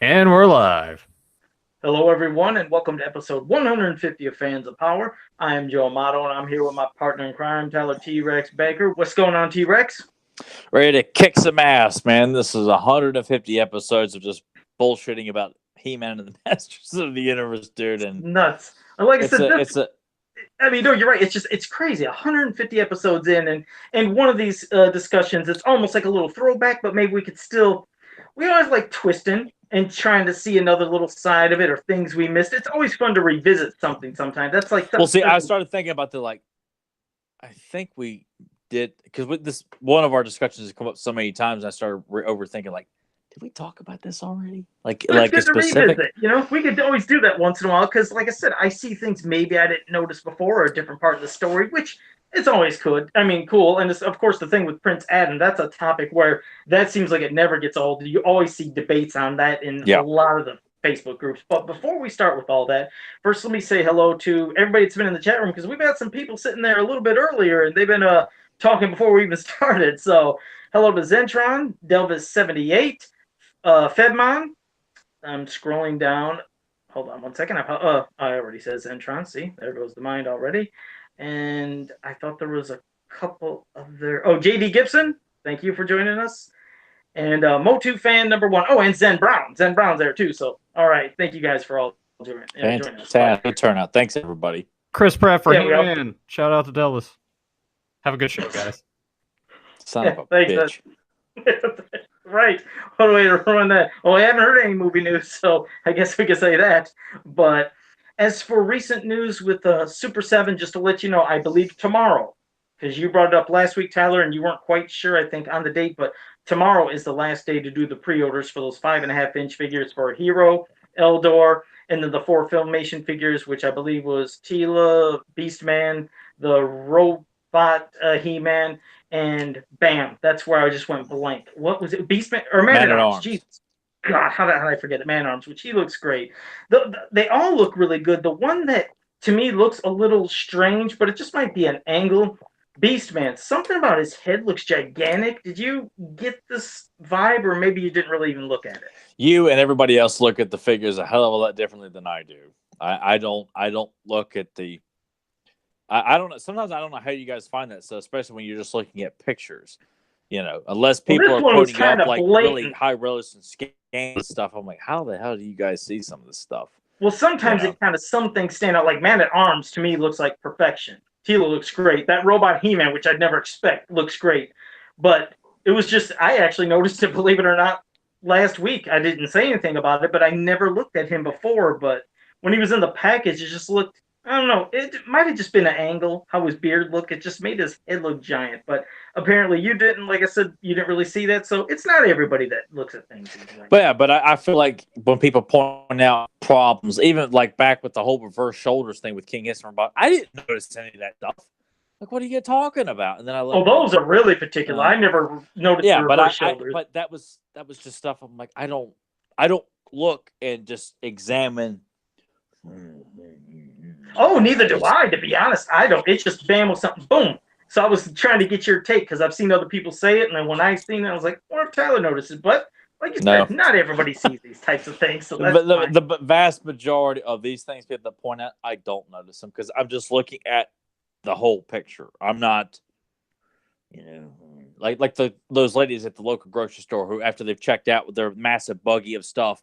And we're live. Hello, everyone, and welcome to episode 150 of Fans of Power. I am Joe Amato, and I'm here with my partner in crime, Tyler T-Rex Baker. What's going on, T-Rex? Ready to kick some ass, man. This is 150 episodes of just bullshitting about He-Man and the Masters of the Universe, dude. And Nuts. And like I said, no, you're right. It's crazy. 150 episodes in, and one of these discussions, it's almost like a little throwback, but maybe we always like twisting and trying to see another little side of it or things we missed. It's always fun to revisit something sometimes. That's like well, see, I started thinking about I think we did, because with this, one of our discussions has come up so many times, I started overthinking, did we talk about this already? Like a specific. We could always do that once in a while because, like I said, I see things maybe I didn't notice before or a different part of the story, which it's always cool. And of course, the thing with Prince Adam, that's a topic where that seems like it never gets old. You always see debates on that in a lot of the Facebook groups. But before we start with all that, first let me say hello to everybody that's been in the chat room because we've had some people sitting there a little bit earlier and they've been talking before we even started. So hello to Zentron, Delvis78. Fedmon, I'm scrolling down. Hold on one second. I already said Zentron. See, there goes the mind already. And I thought there was a couple other. Oh, JD Gibson, thank you for joining us. And Motu fan number 1. Oh, and Zen Brown. Zen Brown's there too. So, all right. Thank you guys for all joining us. Fantastic turnout. Thanks, everybody. Chris Pratt for He-Man. Shout out to Delvis. Have a good show, guys. Son of a bitch. Right. What a way to ruin that. Well, I haven't heard any movie news, so I guess we can say that. But as for recent news with Super 7, just to let you know, I believe tomorrow, because you brought it up last week, Tyler, and you weren't quite sure, I think, on the date, but tomorrow is the last day to do the pre-orders for those 5.5-inch figures for Hero, Eldor, and then the 4 Filmation figures, which I believe was Teela, Beastman, the Robot He-Man, and bam, that's where I just went blank. What was it? Beastman or Man-at-Arms? Jesus. God, how did I forget it? Man-at-Arms, which he looks great. They all look really good. The one that to me looks a little strange, but it just might be an angle. Beastman, something about his head looks gigantic. Did you get this vibe, or maybe you didn't really even look at it? You and everybody else look at the figures a hell of a lot differently than I do. I don't look at the. I don't know. Sometimes I don't know how you guys find that. So especially when you're just looking at pictures, unless people are putting up like really high resolution scans stuff. I'm like, how the hell do you guys see some of this stuff? Well, sometimes it kind of some things stand out. Like Man-at-Arms to me looks like perfection. Teela looks great. That Robot He-Man, which I'd never expect, looks great. But it was just I actually noticed it, believe it or not, last week. I didn't say anything about it, but I never looked at him before. But when he was in the package, it just looked. I don't know. It might have just been an angle, how his beard looked. It just made his head look giant. But apparently you didn't. Like I said, you didn't really see that. So it's not everybody that looks at things. But I feel like when people point out problems, even like back with the whole reverse shoulders thing with King Isambard, I didn't notice any of that stuff. Like, what are you talking about? And then I looked. Oh, those are really particular. I never noticed. Yeah, the reverse shoulders. But that was just stuff. I'm like, I don't look and just examine. Oh, neither do I, to be honest. I don't. It's just bam with something, boom. So I was trying to get your take because I've seen other people say it, and then when I seen it, I was like, what if Tyler notices? But like you said, not everybody sees these types of things. So that's the vast majority of these things people that point out, I don't notice them because I'm just looking at the whole picture. I'm not, like those ladies at the local grocery store who, after they've checked out with their massive buggy of stuff,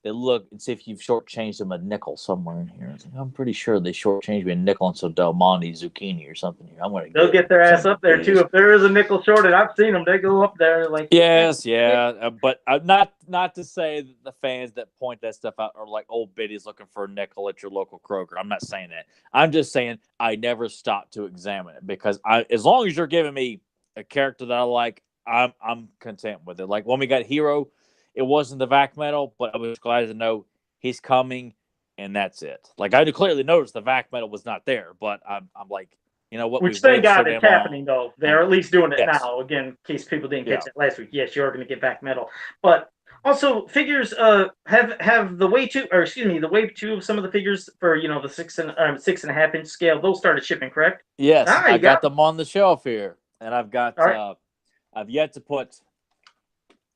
they look and see if you've shortchanged them a nickel somewhere in here. I'm pretty sure they shortchanged me a nickel and some Del Monte zucchini or something here. They'll get their ass up there too. If there is a nickel shorted, I've seen them. They go up there like. Yes, yeah, but not to say that the fans that point that stuff out are like old biddies looking for a nickel at your local Kroger. I'm not saying that. I'm just saying I never stop to examine it because as long as you're giving me a character that I like, I'm content with it. Like when we got Hero. It wasn't the vac metal, but I was glad to know he's coming, and that's it. Like I clearly noticed the vac metal was not there, but I'm like, what? Which thank God it's happening though. They're at least doing it now. Again, in case people didn't catch it last week. Yes, you're going to get vac metal, but also figures have the wave 2, or excuse me, the wave 2 of some of the figures for the 6.5-inch scale. Those started shipping, correct? Yes, I got them on the shelf here, and I've got I've yet to put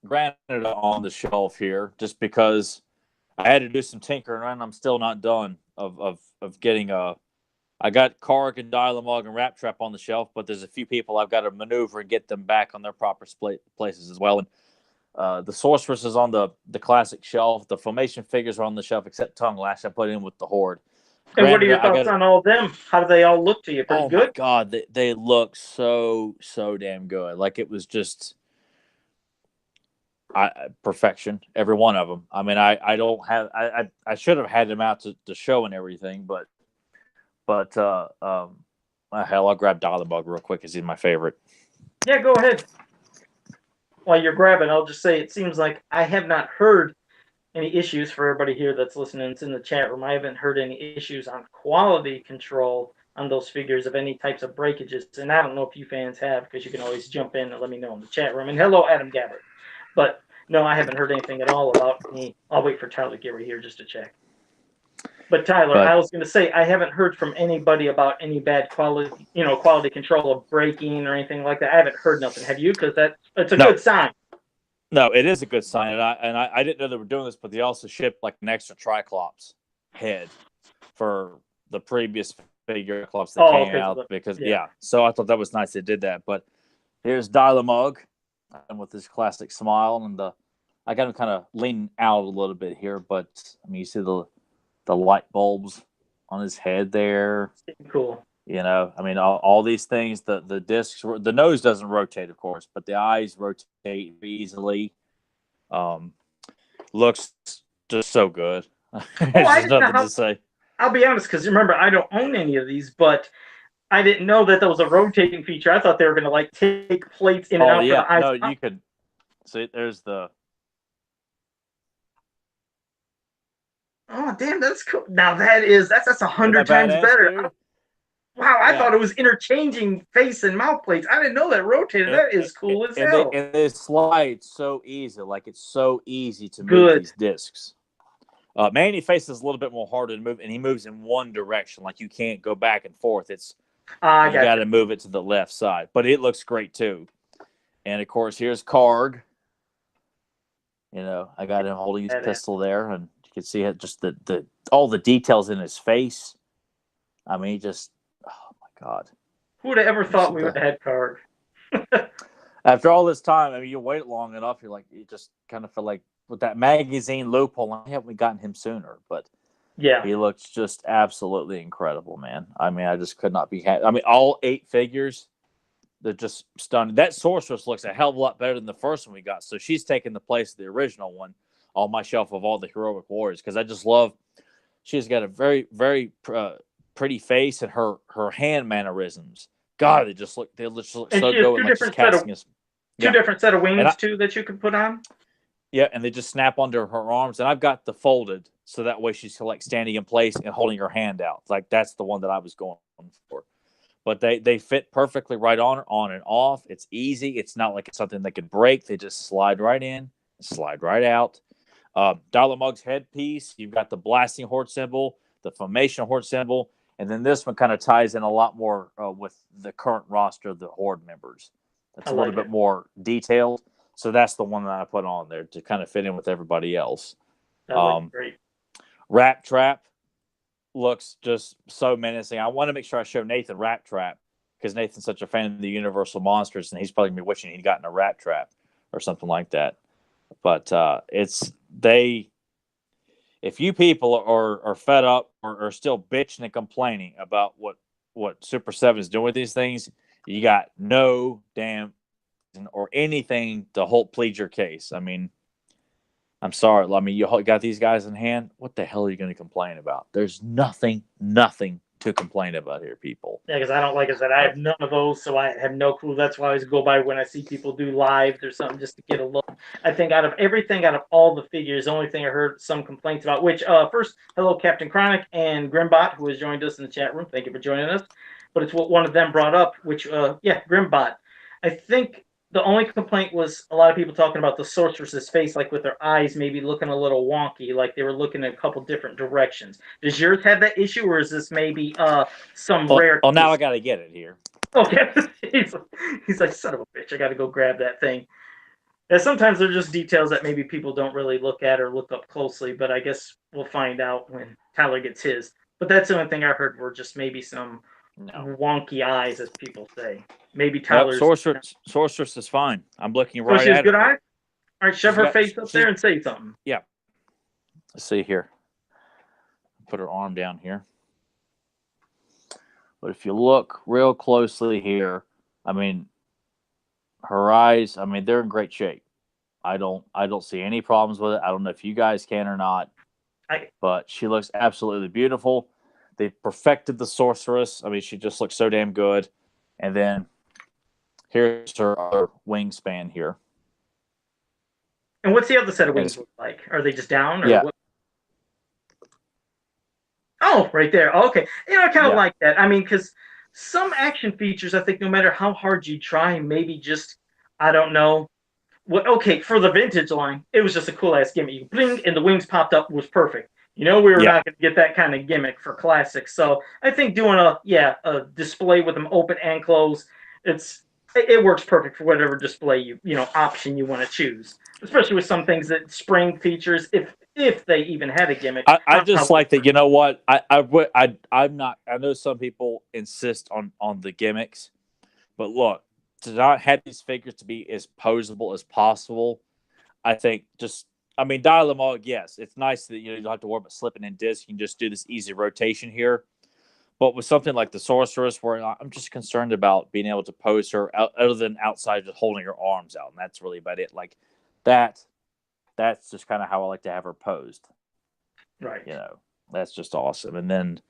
granted on the shelf here just because I had to do some tinkering and I'm still not done of getting I got Karg and Dialemog and Rat Trap on the shelf, but there's a few people I've got to maneuver and get them back on their proper places as well. And the Sorceress is on the classic shelf. The Formation figures are on the shelf, except Tongue Lash I put in with the Horde. And what are Granted, your thoughts on all of them? How do they all look to you? Pretty oh good? my God, they look so damn good. Like it was just perfection, every one of them. I mean, I don't have I should have had them out to show and everything, but hell, I'll grab Dialemog real quick because he's my favorite. Yeah, go ahead. While you're grabbing, I'll just say it seems like I have not heard any issues for everybody here that's listening. It's in the chat room. I haven't heard any issues on quality control on those figures of any types of breakages. And I don't know if you fans have, because you can always jump in and let me know in the chat room. And hello, Adam Gabbard. But no, I haven't heard anything at all about me. I'll wait for Tyler to get right here just to check. But Tyler, I was going to say I haven't heard from anybody about any bad quality, quality control of breaking or anything like that. I haven't heard nothing. Have you? Because it's a good sign. No, it is a good sign, and I didn't know they were doing this, but they also shipped like an extra Triclops head for the previous figure Cyclops that came out because So I thought that was nice they did that. But here's Dialemog, and with his classic smile, and I got him kind of leaning out a little bit here, but I mean you see the light bulbs on his head there. Cool. You know, I mean, all these things, the discs, the nose doesn't rotate, of course, but the eyes rotate easily. Looks just so good. There's nothing to say. I'll be honest, because remember, I don't own any of these, but I didn't know that was a rotating feature. I thought they were going to like take plates in and out. Yeah, for the eyes. no, you could see. There's the. Oh damn, that's cool. Now that's 100 times better. Dude? Wow, I thought it was interchanging face and mouth plates. I didn't know that rotated. That is cool as hell. And they slide so easy. Like it's so easy to move these discs. Manny Face is a little bit more harder to move, and he moves in one direction. Like you can't go back and forth. It's you got to move it to the left side. But it looks great too. And of course, here's Karg. You know, I got him holding his pistol there, and you can see it. Just the all the details in his face. I mean, just. Oh my God! Who would have ever thought we would have had Karg? After all this time, I mean, you wait long enough. You're like, you just kind of feel like with that magazine loophole, why haven't we gotten him sooner? But yeah, he looks just absolutely incredible, man. I mean, I just could not be happy. I mean, all 8 figures, they're just stunning. That Sorceress looks a hell of a lot better than the first one we got. So she's taking the place of the original one on my shelf of all the heroic warriors because I just love. She's got a very, very pretty face and her hand mannerisms. God, they just look so good. With two different set of wings too that you can put on. Yeah, and they just snap under her arms. And I've got the folded so that way she's like standing in place and holding her hand out. Like that's the one that I was going for. But they fit perfectly right on and off. It's easy. It's not like it's something that could break. They just slide right in, slide right out. Dialemog's headpiece. You've got the blasting horde symbol, the formation horde symbol. And then this one kind of ties in a lot more with the current roster of the Horde members. It's a little bit more detailed. So that's the one that I put on there to kind of fit in with everybody else. Great. Rat Trap looks just so menacing. I want to make sure I show Nathan Rat Trap because Nathan's such a fan of the Universal Monsters, and he's probably going to be wishing he'd gotten a Rat Trap or something like that. But if you people are fed up or are still bitching and complaining about what Super 7 is doing with these things, you got no damn or anything to plead your case. I mean, I'm sorry. I mean, you got these guys in hand. What the hell are you going to complain about? There's nothing to complain about here, people. Yeah, because I don't, like I said, I have none of those, so I have no clue. That's why I always go by when I see people do live or something just to get a look. I think out of all the figures, the only thing I heard some complaints about, which first, hello, Captain Chronic and Grimbot, who has joined us in the chat room. Thank you for joining us. But it's what one of them brought up, which, Grimbot. I think the only complaint was a lot of people talking about the Sorceress's face, like with their eyes maybe looking a little wonky, like they were looking in a couple different directions. Does yours have that issue, or is this maybe some rare? Oh, now I got to get it here. Okay. He's like, son of a bitch, I got to go grab that thing. Yeah, sometimes they're just details that maybe people don't really look at or look up closely, but I guess we'll find out when Tyler gets his. But that's the only thing I heard were just maybe some No. wonky eyes, as people say. Maybe Nope, Tyler's. Sorceress is fine. I'm looking So right she has at good it. eyes? All right, shove She's her got- face up she's- there and say something. Yeah. Let's see here. Put her arm down here. But if you look real closely here, I mean, her eyes, I mean, they're in great shape. I don't see any problems with it. I don't know if you guys can or not, but she looks absolutely beautiful. They perfected the sorceress. I mean, she just looks so damn good. And then here's her other wingspan here. And what's the other set of wings look like? Are they just down? Or Yeah. what? Oh, right there. Okay. I kind of like that. I mean, because some action features, I think no matter how hard you try, maybe just, I don't know. Well, okay, for the vintage line, it was just a cool ass gimmick. You blink and the wings popped up was perfect. We were not going to get that kind of gimmick for classics. So I think doing a display with them open and closed, it works perfect for whatever display option you want to choose. Especially with some things that spring features, if they even had a gimmick. I just like that. You know what? I'm not. I know some people insist on the gimmicks, but look, to not have these figures to be as posable as possible, I think dial them all. Yes, it's nice that you don't have to worry about slipping in disc. You can just do this easy rotation here. But with something like the sorceress, where I'm just concerned about being able to pose her other than outside just holding her arms out, and that's really about it. Like that. That's just kind of how I like to have her posed. Right. That's just awesome. And then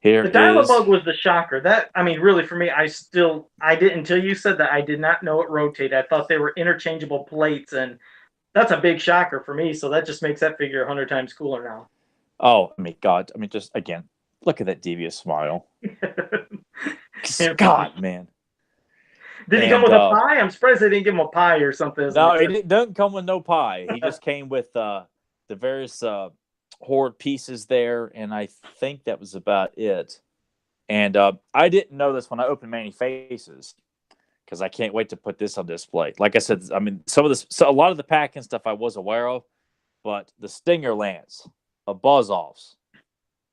here the Dial-A-Bug was the shocker. That, I mean, really for me, I didn't, until you said that, I did not know it rotated. I thought they were interchangeable plates, and that's a big shocker for me. So that just makes that figure 100 times cooler now. Oh, I mean, God. I mean, just again, look at that devious smile. God, man. Did he come with a pie? I'm surprised they didn't give him a pie or something. No, it doesn't come with no pie. He just came with the various horde pieces there, and I think that was about it. And I didn't know this when I opened Manny Faces, because I can't wait to put this on display. Like I said, I mean, a lot of the packing stuff I was aware of, but the Stinger Lance, a Buzz-Offs,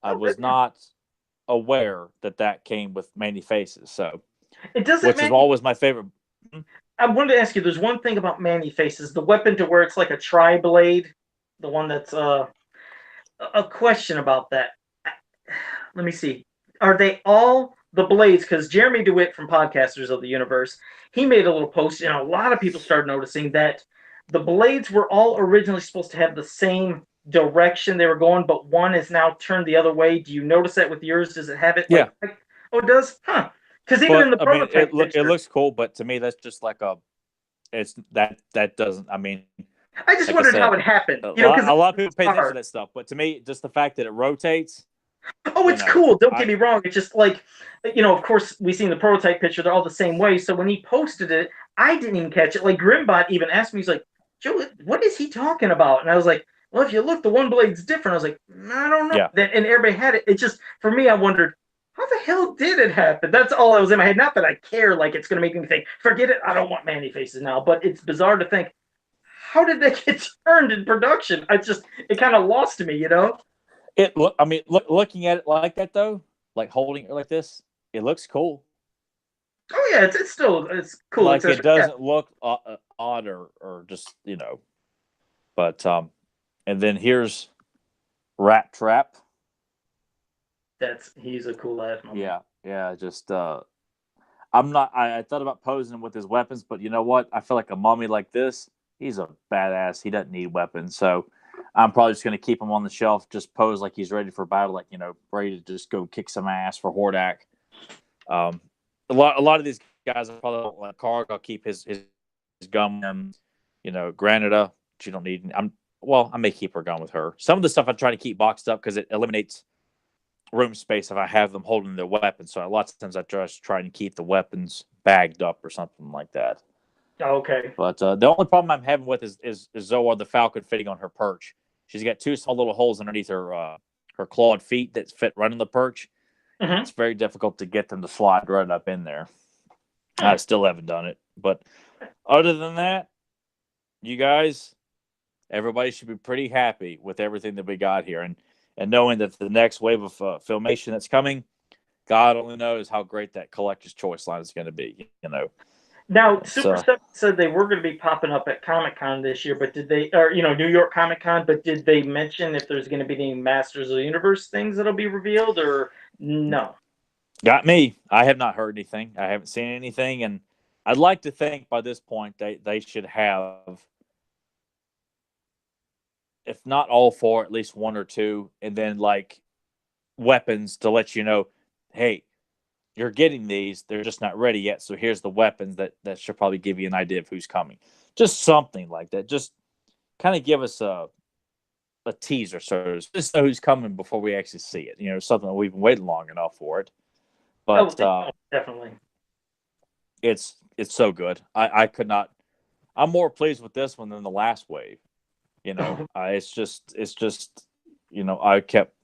I was not aware that came with Manny Faces. So. Which is always my favorite. I wanted to ask you, there's one thing about Manny Faces, the weapon to where it's like a tri-blade, the one that's a question about that. Let me see. Are they all the blades? Because Jeremy DeWitt from Podcasters of the Universe, he made a little post, and a lot of people started noticing that the blades were all originally supposed to have the same direction they were going, but one is now turned the other way. Do you notice that with yours? Does it have it? Yeah. Oh, it does? Huh. Because even in the prototype it looks cool, but to me that's just like that doesn't. I mean, I just wondered how it happened. A lot of people pay attention to that stuff, but to me, just the fact that it rotates. Oh, it's cool. Don't get me wrong. It's just like, of course, we seen the prototype picture. They're all the same way. So when he posted it, I didn't even catch it. Like Grimbot even asked me, he's like, Joe, what is he talking about? And I was like, well, if you look, the one blade's different. I was like, I don't know. Yeah. And everybody had it. It just, for me, I wondered, how the hell did it happen? That's all that was in my head. Not that I care, like it's going to make me think, forget it, I don't want Manny Faces now. But it's bizarre to think, how did that get turned in production? It kind of lost me, Looking at it like that though, like holding it like this, it looks cool. Oh yeah, it's cool. Like it doesn't look odd or just But and then here's Rat Trap. He's a cool ass moment. Yeah. Just I thought about posing with his weapons, but you know what? I feel like a mummy like this, he's a badass. He doesn't need weapons, so I'm probably just going to keep him on the shelf, just pose like he's ready for battle, like ready to just go kick some ass for Hordak. A lot of these guys, I probably don't like Karg. I'll keep his gun. Granada, you don't need. I may keep her gun with her. Some of the stuff I try to keep boxed up because it eliminates room space if I have them holding their weapons. So lots of times I just try and keep the weapons bagged up or something like that. Okay. But the only problem I'm having with is Zoar the Falcon fitting on her perch. She's got two small little holes underneath her clawed feet that fit right on the perch. Mm-hmm. It's very difficult to get them to slide right up in there. I still haven't done it. But other than that, you guys, everybody should be pretty happy with everything that we got here, and knowing that the next wave of filmation that's coming, God only knows how great that collector's choice line is going to be. Now, It's, Super 7 said they were going to be popping up at Comic Con this year, but did they, or New York Comic Con, but did they mention if there's going to be any Masters of the Universe things that'll be revealed, or no? got me. I have not heard anything. I haven't seen anything, and I'd like to think by this point they should have, if not all four, at least one or two, and then like weapons to let you know, hey, you're getting these. They're just not ready yet. So here's the weapons that should probably give you an idea of who's coming. Just something like that. Just kind of give us a teaser, so just know who's coming before we actually see it. Something that we've been waiting long enough for it. But definitely, it's so good. I could not. I'm more pleased with this one than the last wave. It's just I kept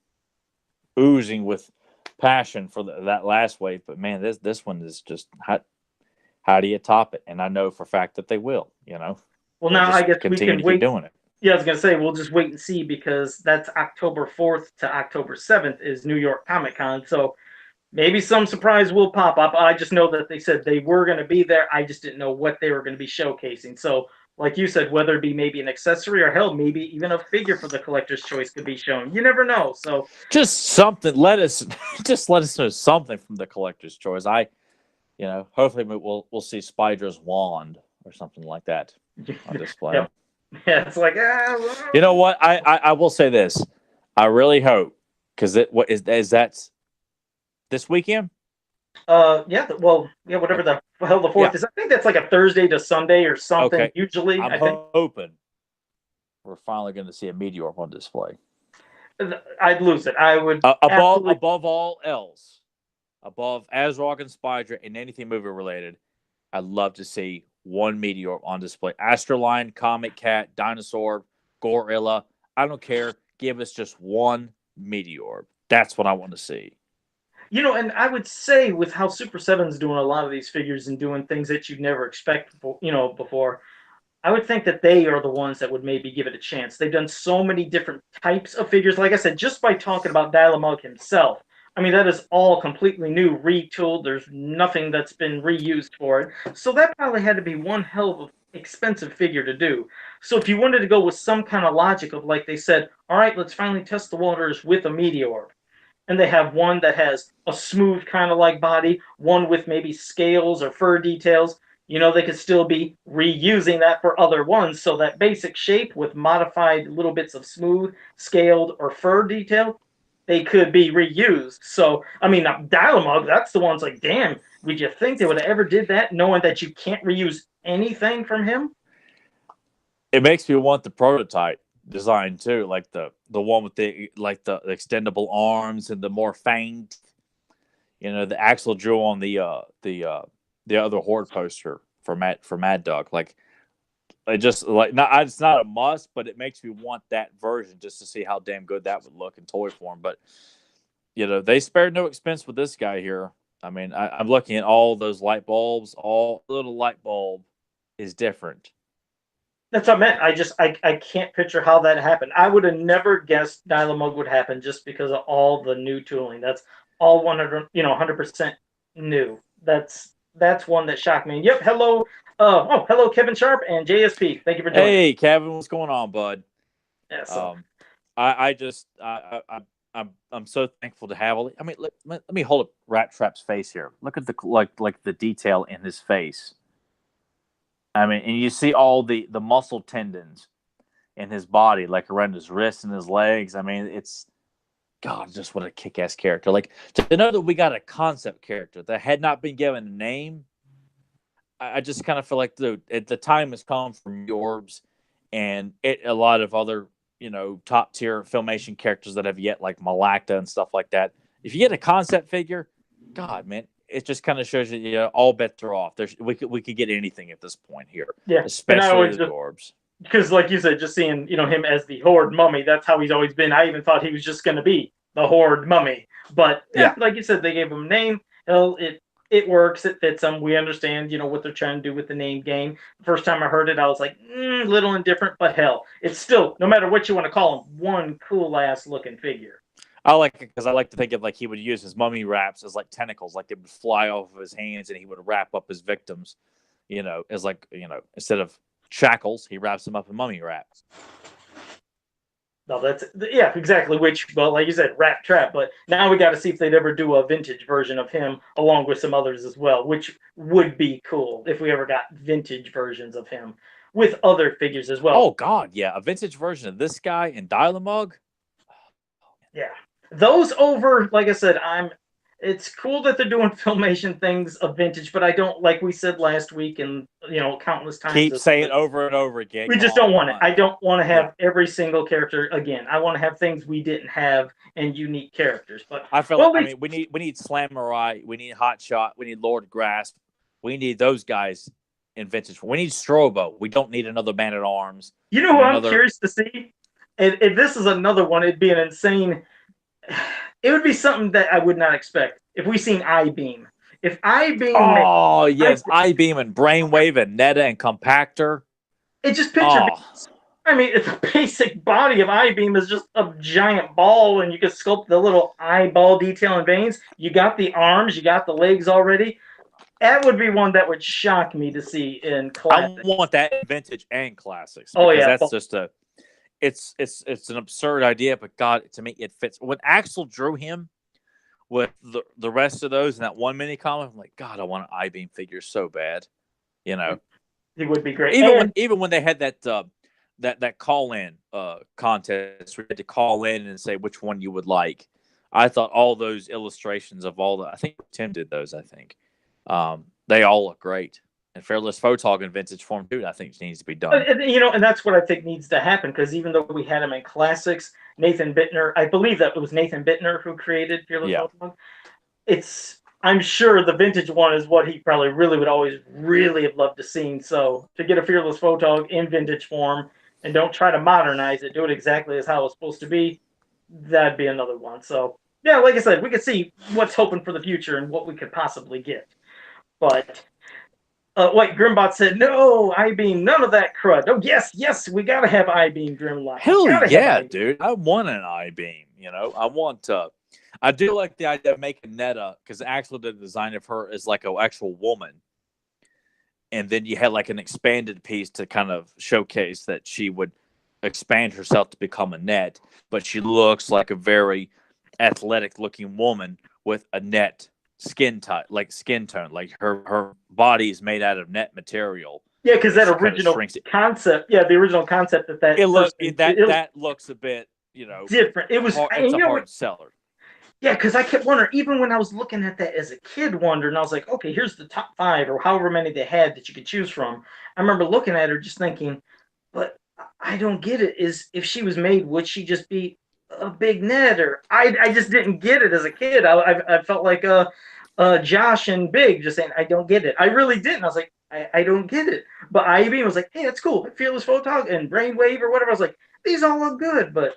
oozing with passion for that last wave, but man, this one is just how do you top it? And I know for a fact that they will. Well, now I guess we can wait. Keep doing it. Yeah, I was gonna say we'll just wait and see, because that's October 4th to October 7th is New York Comic Con. So maybe some surprise will pop up. I just know that they said they were going to be there. I just didn't know what they were going to be showcasing. So, like you said, whether it be maybe an accessory or hell, maybe even a figure for the collector's choice could be shown. You never know. So just something. Let us know something from the collector's choice. Hopefully we'll see Spider's wand or something like that on display. Yep. Yeah, it's like you know what? I will say this. I really hope, because is that this weekend? Whatever the hell the 4th is. I think that's like a Thursday to Sunday or something. Okay. Usually, I'm hoping we're finally going to see a meteor on display. I'd lose it. I would above all else, above Azrog and Spider and anything movie related, I'd love to see one meteor on display. Astroline, Comic Cat, Dinosaur, Gorilla. I don't care. Give us just one meteor. That's what I want to see. And I would say with how Super 7's doing a lot of these figures and doing things that you'd never expect before, I would think that they are the ones that would maybe give it a chance. They've done so many different types of figures. Like I said, just by talking about Dialamug himself, I mean, that is all completely new, retooled. There's nothing that's been reused for it. So that probably had to be one hell of an expensive figure to do. So if you wanted to go with some kind of logic of, like they said, all right, let's finally test the waters with a meteor. And they have one that has a smooth kind of like body, one with maybe scales or fur details. They could still be reusing that for other ones. So that basic shape with modified little bits of smooth, scaled, or fur detail, they could be reused. So, I mean, Dialamug, that's the one's like, damn, would you think they would have ever did that, knowing that you can't reuse anything from him? It makes me want the prototype design too, like the one with the extendable arms and the more fanged, the Axel drew on the other Horde poster for Mad Dog. Like, it just it's not a must, but it makes me want that version just to see how damn good that would look in toy form. But they spared no expense with this guy here. I mean, I'm looking at all those light bulbs. All little light bulb is different. That's what I meant. I can't picture how that happened. I would have never guessed Dialamug would happen just because of all the new tooling. That's all 100% new. That's one that shocked me. Yep. Hello. Hello, Kevin Sharp and JSP. Thank you for joining. Hey, Kevin, what's going on, bud? Yeah. So. I'm so thankful to have all. I mean, let me hold up Rat Trap's face here. Look at the like the detail in his face. I mean, and you see all the muscle tendons in his body, like around his wrists and his legs. I mean, it's God, just what a kick-ass character. Like, to know that we got a concept character that had not been given a name, I just kind of feel like, dude, the time has come for Orbs and a lot of other, top-tier Filmation characters that have yet, like Malacta and stuff like that. If you get a concept figure, God, man, it just kind of shows you, all bets are off. We could get anything at this point here. Yeah, especially the Orbs. Because, like you said, just seeing him as the Horde Mummy, that's how he's always been. I even thought he was just going to be the Horde Mummy, but yeah, like you said, they gave him a name. it works. It fits them. We understand, what they're trying to do with the name game. The first time I heard it, I was like, little indifferent, but hell, it's still, no matter what you want to call him, one cool ass looking figure. I like it because I like to think of like he would use his mummy wraps as like tentacles, like they would fly off of his hands, and he would wrap up his victims, as like instead of shackles, he wraps them up in mummy wraps. No, yeah, exactly. Which, well, like you said, Rat Trap. But now we got to see if they'd ever do a vintage version of him, along with some others as well, which would be cool if we ever got vintage versions of him with other figures as well. Oh God, yeah, a vintage version of this guy in Dial-A-Mug. Yeah, those over. Like I said, It's cool that they're doing Filmation things of vintage, but I don't, like we said last week and countless times. Keep saying over and over again. We just don't want it. I don't want to have every single character again. I want to have things we didn't have and unique characters. But I feel we need Slamurai, we need Hotshot, we need Lord Grasp, we need those guys in vintage. We need Strobo. We don't need another Man at Arms. You know who I'm curious to see? And if this is another one, it'd be an insane. It would be something that I would not expect if we seen I-Beam. If I-Beam... Oh, yes, I-Beam and Brainwave and Netta and Compactor. It just picture... I mean, the basic body of I-Beam is just a giant ball, and you can sculpt the little eyeball detail and veins. You got the arms, you got the legs already. That would be one that would shock me to see in classics. I want that in vintage and classics. Oh, yeah. That's just a... It's an absurd idea, but God, to me, it fits. When Axel drew him with the rest of those in that one mini comic, I'm like, God, I want an I-Beam figure so bad. He would be great. Even when they had that call-in contest, we had to call in and say which one you would like. I thought all those illustrations of I think Tim did those. I think they all look great. And Fearless Photog in vintage form too, I think needs to be done. And that's what I think needs to happen, because even though we had him in classics, Nathan Bittner, I believe that it was Nathan Bittner who created Fearless Photog. I'm sure the vintage one is what he probably really would always really have loved to see. So to get a Fearless Photog in vintage form and don't try to modernize it, do it exactly as how it's supposed to be, that'd be another one. So yeah, like I said, we could see what's hoping for the future and what we could possibly get. But Grimbot said, no, I-Beam, none of that crud. Oh, yes, we got to have I-Beam, Grimlock. Hell yeah, dude. I want an I-Beam, I do like the idea of making Netta, because Axel did the design of her as like an actual woman. And then you had like an expanded piece to kind of showcase that she would expand herself to become a net, but she looks like a very athletic-looking woman with a net skin tone, like her body is made out of net material. Yeah, because that original concept, the original concept that looks a bit, different. It was it's a hard seller. Yeah, because I kept wondering, even when I was looking at that as a kid, and I was like, okay, here's the top 5 or however many they had that you could choose from. I remember looking at her just thinking, but I don't get it. Is if she was made, would she just be a big net? Or I just didn't get it as a kid. I felt like Josh and Big just saying, I don't get it. I really didn't. I was like, I don't get it. But I-Beam was like, hey, that's cool. Fearless Photog and Brainwave or whatever. I was like, these all look good. But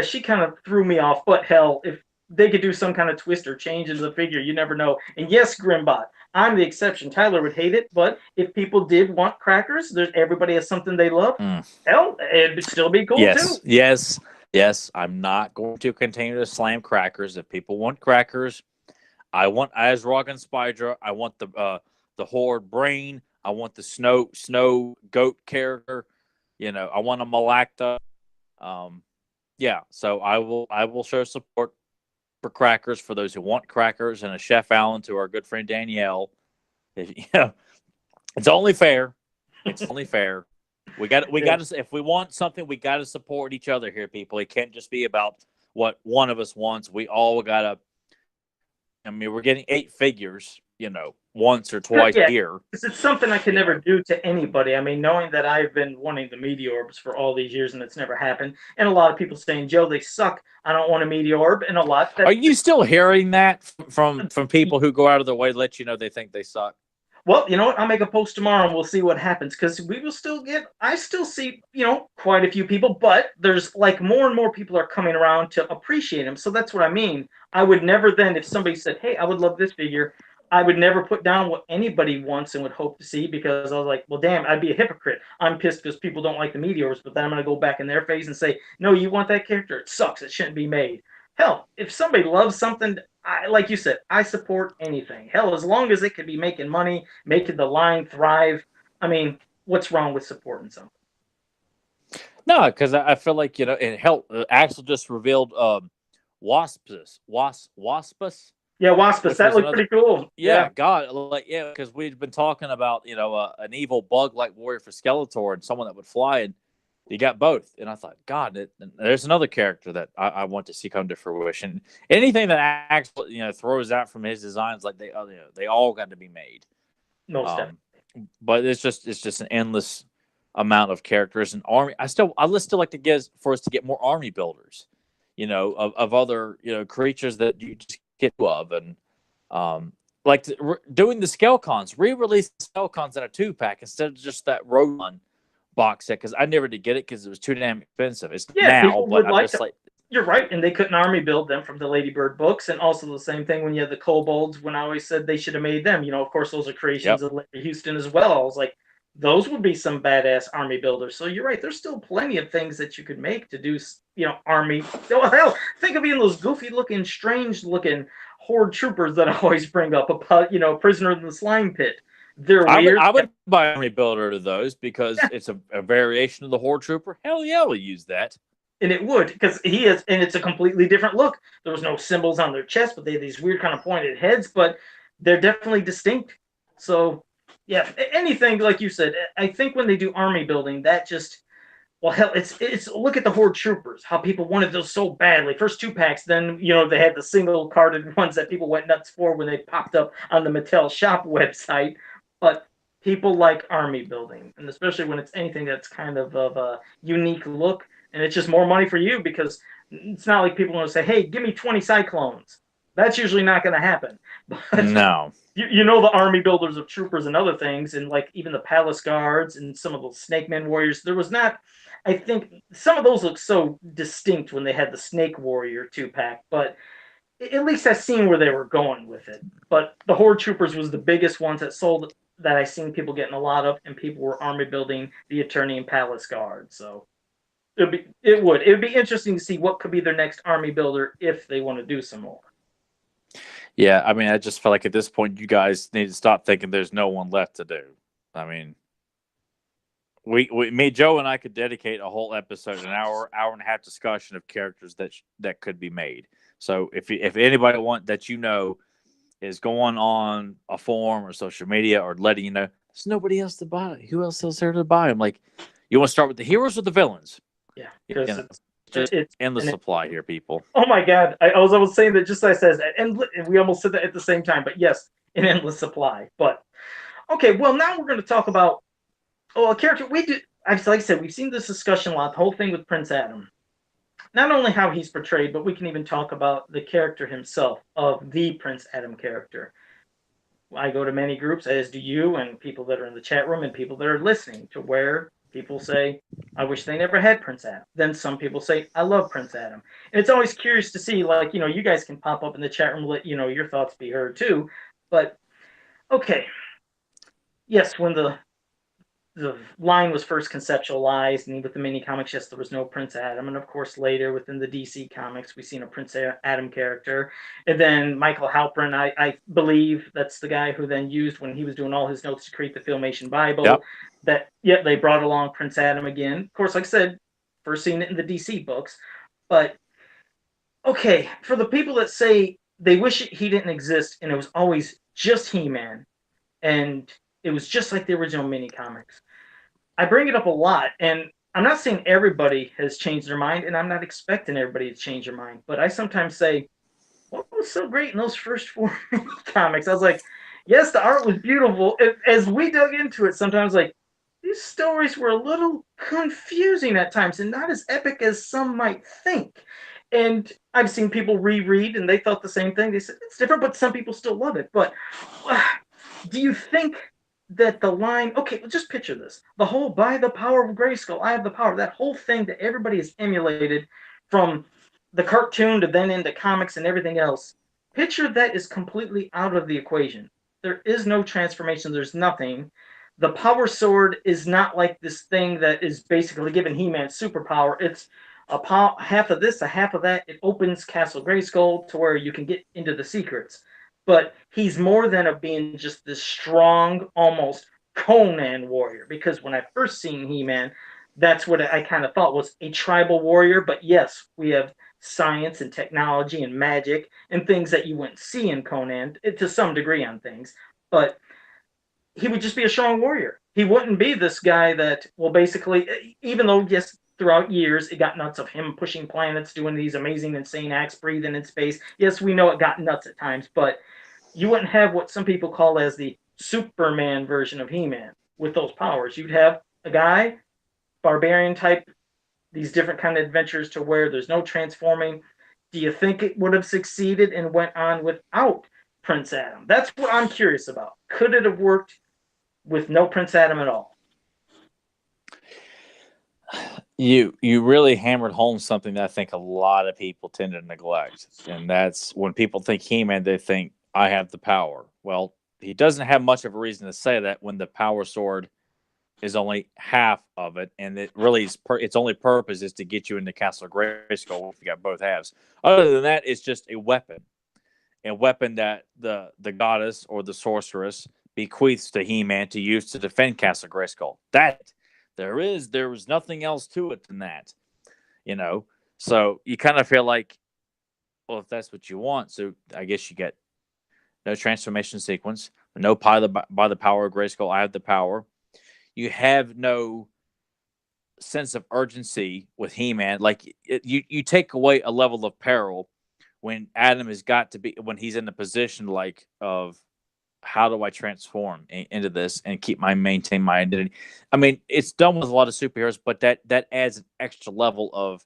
she kind of threw me off. But hell, if they could do some kind of twist or change in the figure, you never know. And yes, Grimbot, I'm the exception. Tyler would hate it, but if people did want crackers, everybody has something they love. Hell, it'd still be cool too. Yes. I'm not going to continue to slam crackers. If people want crackers, I want Azrog and Spydra. I want the Horde Brain. I want the Snow Goat character. I want a Malacta. So I will show support for crackers for those who want crackers, and a Chef Allen to our good friend Danielle. It's only fair. It's only fair. We got to. If we want something, we got to support each other here, people. It can't just be about what one of us wants. We all got to. I mean, we're getting 8 figures, once or twice a year. It's something I could never do to anybody. I mean, knowing that I've been wanting the Meteorbs for all these years and it's never happened, and a lot of people saying, Joe, they suck. I don't want a Meteorb, and a lot. Are you still hearing that from people who go out of their way to let you know they think they suck? Well, you know what? I'll make a post tomorrow and we'll see what happens, because we will still I still see, quite a few people, but there's like more and more people are coming around to appreciate him. So that's what I mean. I would never then, if somebody said, hey, I would love this figure, I would never put down what anybody wants and would hope to see, because I was like, well, damn, I'd be a hypocrite. I'm pissed because people don't like the Meteors, but then I'm going to go back in their face and say, no, you want that character? It sucks. It shouldn't be made. Hell, if somebody loves something, like you said, I support anything. Hell, as long as it could be making money, making the line thrive. I mean, what's wrong with supporting something? No, because I feel like, and hell, Axel just revealed Waspus. Waspus. Yeah, Waspus. Which That was looked pretty cool. Yeah, God, because we'd been talking about an evil bug-like warrior for Skeletor and someone that would fly, and you got both. And I thought, God, there's another character that I want to see come to fruition. Anything that Axel throws out from his designs, like they all got to be made. No step. But it's just an endless amount of characters and army. I still like to get for us to get more army builders, of other creatures that you just get of, and doing the Skelecons, re-release the Skelecons in a 2-pack instead of just that Road One box set, because I never did get it because it was too damn expensive. It's now, but I'm just like. You're right, and they couldn't army build them from the Ladybird books, and also the same thing when you had the Kobolds, when I always said they should have made them. Of course, those are creations of Larry Houston as well. I was like, those would be some badass army builders. So you're right, there's still plenty of things that you could make to do, army. Oh, hell, think of even those goofy-looking, strange-looking Horde troopers that I always bring up about, Prisoner in the Slime Pit. They're weird. I would buy an army builder to those because it's a variation of the Horde trooper. Hell yeah, we'll use that. And it would, because and it's a completely different look. There was no symbols on their chest, but they had these weird kind of pointed heads, but they're definitely distinct. So, yeah, anything, like you said, I think when they do army building, that just, well, hell, it's look at the Horde Troopers, how people wanted those so badly. First 2-packs, then, they had the single-carded ones that people went nuts for when they popped up on the Mattel shop website. But people like army building, and especially when it's anything that's kind of a unique look. And it's just more money for you, because it's not like people want to say, hey, give me 20 Cyclones. That's usually not going to happen. But no. The army builders of troopers and other things, and like even the Palace Guards and some of those Snake Man Warriors, there was not, I think, some of those look so distinct when they had the Snake Warrior 2-pack, but at least I seen where they were going with it. But the Horde Troopers was the biggest ones that sold, that I seen people getting a lot of, and people were army building the Attorney and Palace Guard, so. It would be interesting to see what could be their next army builder if they want to do some more. Yeah, I mean, I just feel like at this point you guys need to stop thinking there's no one left to do. I mean, me, Joe, and I could dedicate a whole episode, an hour and a half discussion of characters that could be made. So if anybody is going on a forum or social media or letting you know, there's nobody else to buy. Who else is there to buy them? Like, you want to start with the heroes or the villains? Yeah, it's endless supply here, people. Oh my God, I was saying that just as I said, and we almost said that at the same time. But yes, an endless supply. But okay, well, now we're going to talk about a character we do. Like I said, we've seen this discussion a lot. The whole thing with Prince Adam. Not only how he's portrayed, but we can even talk about the character himself, of the Prince Adam character. I go to many groups, as do you, and people that are in the chat room, and people that are listening, to where people say, I wish they never had Prince Adam. Then some people say, I love Prince Adam. And it's always curious to see, like, you guys can pop up in the chat room, let your thoughts be heard too. But, okay. Yes, when the line was first conceptualized, and with the mini comics, yes, there was no Prince Adam. And of course, later within the DC comics, we've seen a Prince Adam character. And then Michael Halpern, I believe that's the guy who then used, when he was doing all his notes to create the Filmation Bible, they brought along Prince Adam again. Of course, like I said, first seen it in the DC books. But, okay, for the people that say they wish he didn't exist and it was always just He-Man, and it was just like the original mini comics. I bring it up a lot, and I'm not saying everybody has changed their mind, and I'm not expecting everybody to change their mind, but I sometimes say, what was so great in those first 4 mini comics? I was like, yes, the art was beautiful. As we dug into it, sometimes like, these stories were a little confusing at times, and not as epic as some might think. And I've seen people reread, and they thought the same thing. They said, it's different, but some people still love it. But do you think that the line, okay, just picture this. The whole by the power of Grayskull, I have the power, that whole thing that everybody has emulated from the cartoon to then into comics and everything else, picture that is completely out of the equation. there is no transformation. There's nothing. The power sword is not like this thing that is basically giving He-Man superpower. It's half of this, a half of that. It opens Castle Grayskull to where you can get into the secrets. But he's more than a being just this strong, almost Conan warrior. Because when I first seen He-Man, that's what I kind of thought was a tribal warrior. But yes, we have science and technology and magic and things that you wouldn't see in Conan to some degree on things. But he would just be a strong warrior. He wouldn't be this guy that, well, basically, even though, yes, throughout years, it got nuts of him pushing planets, doing these amazing, insane acts, breathing in space. Yes, we know it got nuts at times, but you wouldn't have what some people call as the Superman version of He-Man with those powers. You'd have a guy, barbarian type, these different kind of adventures to where there's no transforming. Do you think it would have succeeded and went on without Prince Adam? That's what I'm curious about. Could it have worked with no Prince Adam at all? You really hammered home something that I think a lot of people tend to neglect, and that's when people think He-Man, they think I have the power. Well, he doesn't have much of a reason to say that when the power sword is only half of it, and it really is its only purpose is to get you into Castle Grayskull if you got both halves. Other than that, it's just a weapon that the goddess or the sorceress bequeaths to He-Man to use to defend Castle Grayskull. That there was nothing else to it than that, So you kind of feel like, well, if that's what you want, so I guess you get no transformation sequence, no by the power of Grayskull. I have the power. You have no sense of urgency with He-Man. Like you take away a level of peril when Adam has got to be, when he's in the position like of how do I transform into this and maintain my identity. I mean, it's done with a lot of superheroes, but that adds an extra level of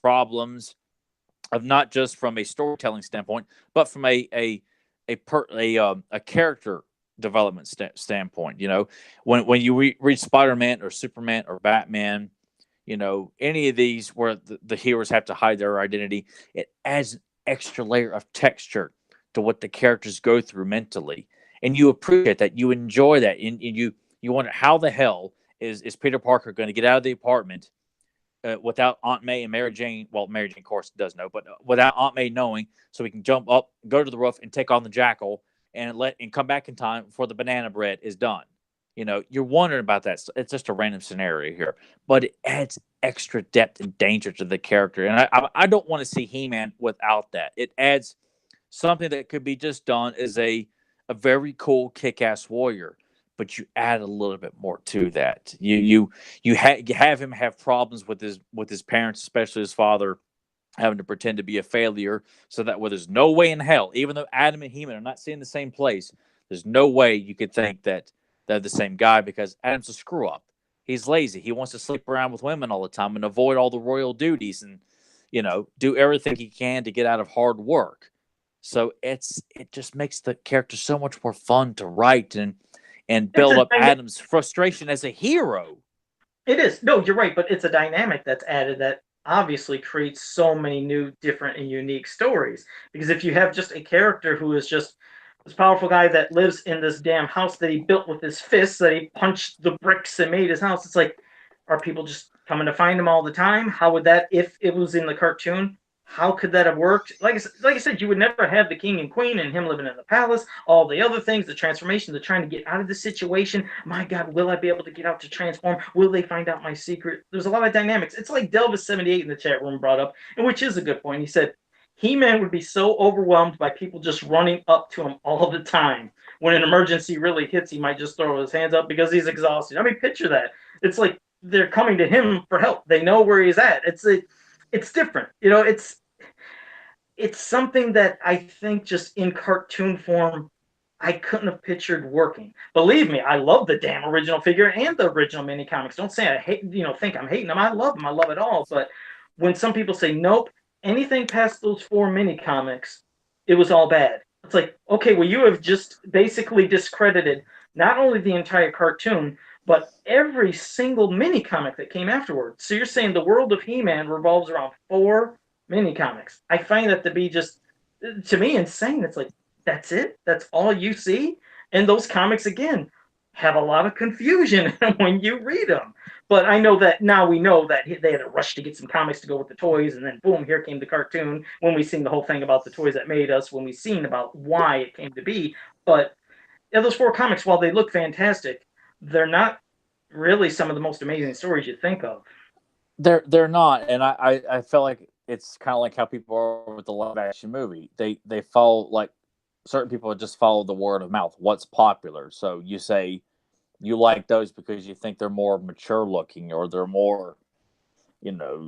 problems, of not just from a storytelling standpoint, but from a character development standpoint. When you read Spider-Man or Superman or Batman, any of these where the heroes have to hide their identity, it adds an extra layer of texture to what the characters go through mentally, and you appreciate that, you enjoy that, and you wonder how the hell is Peter Parker going to get out of the apartment without Aunt May and Mary Jane. Well, Mary Jane, of course, does know, but without Aunt May knowing, so he can jump up, go to the roof, and take on the Jackal, and come back in time before the banana bread is done. You're wondering about that. It's just a random scenario here, but it adds extra depth and danger to the character, and I don't want to see He-Man without that. It adds something that could be just done as a very cool kick-ass warrior, but you add a little bit more to that. You have him have problems with his parents, especially his father, having to pretend to be a failure, so that there's no way in hell, even though Adam and He-Man are not seeing the same place, there's no way you could think that they're the same guy, because Adam's a screw-up. He's lazy. He wants to sleep around with women all the time and avoid all the royal duties and, do everything he can to get out of hard work. So it just makes the character so much more fun to write and build up Adam's frustration as a hero. It is. No, you're right, but it's a dynamic that's added that obviously creates so many new, different, and unique stories. Because if you have just a character who is just this powerful guy that lives in this damn house that he built with his fists, that he punched the bricks and made his house, it's like, are people just coming to find him all the time? How would that, if it was in the cartoon, how could that have worked? Like I said, you would never have the king and queen and him living in the palace, all the other things, the transformation, the trying to get out of the situation. My God, will I be able to get out to transform? Will they find out my secret? There's a lot of dynamics. It's like Delvis78 in the chat room brought up, and which is a good point. He said, He-Man would be so overwhelmed by people just running up to him all the time. When an emergency really hits, he might just throw his hands up because he's exhausted. I mean, picture that. It's like they're coming to him for help. They know where he's at. It's different. It's something that I think just in cartoon form, I couldn't have pictured working. Believe me, I love the damn original figure and the original mini comics. Don't say I hate, think I'm hating them. I love them. I love it all. But when some people say, nope, anything past those 4 mini comics, it was all bad. It's like, okay, well, you have just basically discredited not only the entire cartoon, but every single mini comic that came afterwards. So you're saying the world of He-Man revolves around 4 mini comics. I find that to be just, to me, insane. It's like, that's it? That's all you see? And those comics, again, have a lot of confusion when you read them. But I know that now we know that they had to rush to get some comics to go with the toys, and then boom, here came the cartoon. When we seen the whole thing about the toys that made us, when we seen about why it came to be. But yeah, those 4 comics, while they look fantastic, they're not really some of the most amazing stories you think of. They're not, and I feel like it's kind of like how people are with the live action movie. They follow, like, certain people just follow the word of mouth. What's popular? So you say you like those because you think they're more mature looking, or they're more,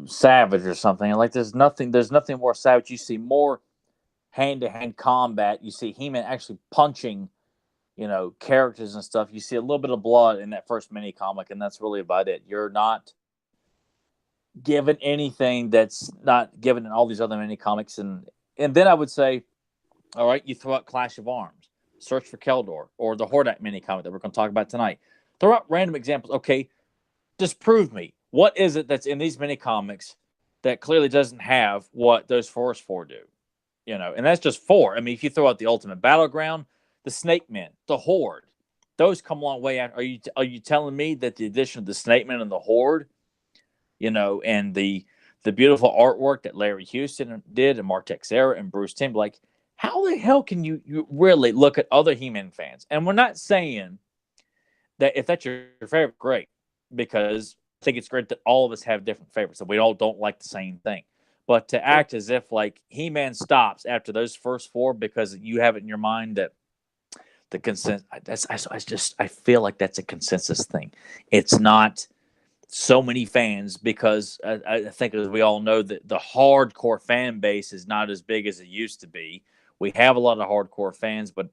savage or something. Like, there's nothing more savage. You see more hand to hand combat. You see He-Man actually punching, characters and stuff. You see a little bit of blood in that first mini comic, and that's really about it. You're not given anything that's not given in all these other mini comics. And then I would say, all right, you throw out Clash of Arms, Search for Keldor, or the Hordak mini comic that we're going to talk about tonight. Throw out random examples. Okay, disprove me. What is it that's in these mini comics that clearly doesn't have what those first 4 do? And that's just 4. I mean, if you throw out the Ultimate Battleground, the Snake Men, the Horde, those come a long way out. Are you telling me that the addition of the Snake Men and the Horde, and the beautiful artwork that Larry Houston did, and Mark Texeira and Bruce Timm, like, how the hell can you really look at other He-Man fans? And we're not saying that if that's your favorite, great, because I think it's great that all of us have different favorites, and we all don't like the same thing. But to act as if, like, He-Man stops after those first 4 because you have it in your mind that the consensus, I feel like that's a consensus thing. It's not so many fans, because I think, as we all know, that the hardcore fan base is not as big as it used to be. We have a lot of hardcore fans, but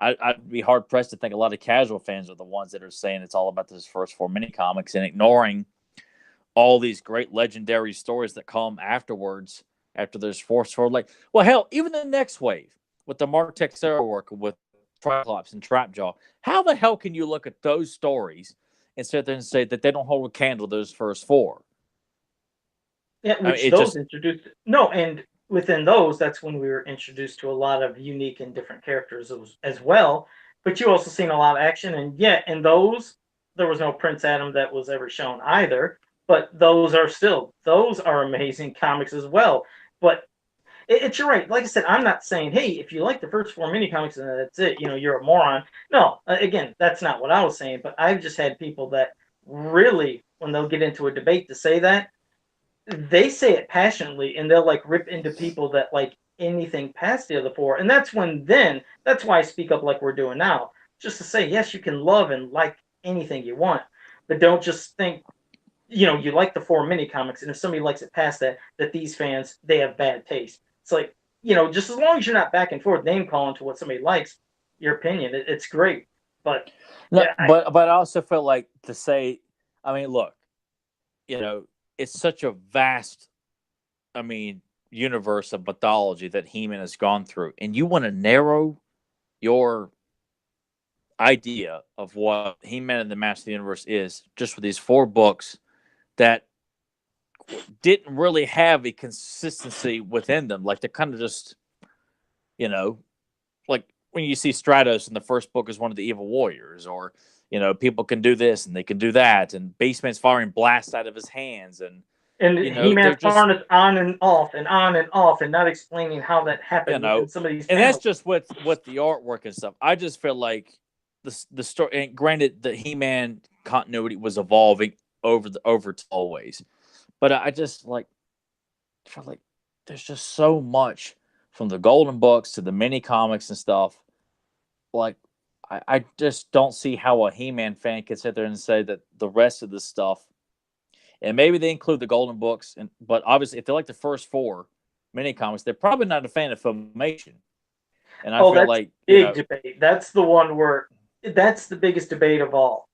I'd be hard pressed to think a lot of casual fans are the ones that are saying it's all about those first 4 mini comics and ignoring all these great legendary stories that come afterwards, after those first 4. Like, well, hell, even the next wave with the Mark Texeira work with Triclops and Trapjaw. How the hell can you look at those stories and sit there and say that they don't hold a candle to those first 4? Yeah, which those introduced. No, and within those, that's when we were introduced to a lot of unique and different characters as well. But you also seen a lot of action, and yeah, in those there was no Prince Adam that was ever shown either. But those are amazing comics as well. But it's you're right. Like I said, I'm not saying, hey, if you like the first 4 mini comics and that's it, you're a moron. No, again, that's not what I was saying. But I've just had people that really, when they'll get into a debate to say that, they say it passionately, and they'll like rip into people that like anything past the other 4. And that's why I speak up like we're doing now, just to say, yes, you can love and like anything you want, but don't just think, you like the 4 mini comics, and if somebody likes it past that these fans, they have bad taste. It's like, just as long as you're not back and forth name calling to what somebody likes, your opinion, it's great. But no, yeah, but I also feel like to say, I mean, look, it's such a vast, universe of mythology that He-Man has gone through, and you want to narrow your idea of what He-Man and the Master of the Universe is just with these 4 books that didn't really have a consistency within them. Like, they're kind of just, like when you see Stratos in the first book as one of the evil warriors, or, people can do this and they can do that, and Beastman's firing blasts out of his hands, and He-Man firing it on and off and on and off, and not explaining how that happened in some of these and panels. that's just with the artwork and stuff. I just feel like the story, and granted, the He-Man continuity was evolving over always, but I just feel like there's just so much from the Golden Books to the mini comics and stuff. Like, I just don't see how a He-Man fan can sit there and say that the rest of this stuff, and maybe they include the Golden Books, but obviously if they like the first 4 mini comics, they're probably not a fan of Filmation. And I feel that's like big debate. That's the one where that's the biggest debate of all,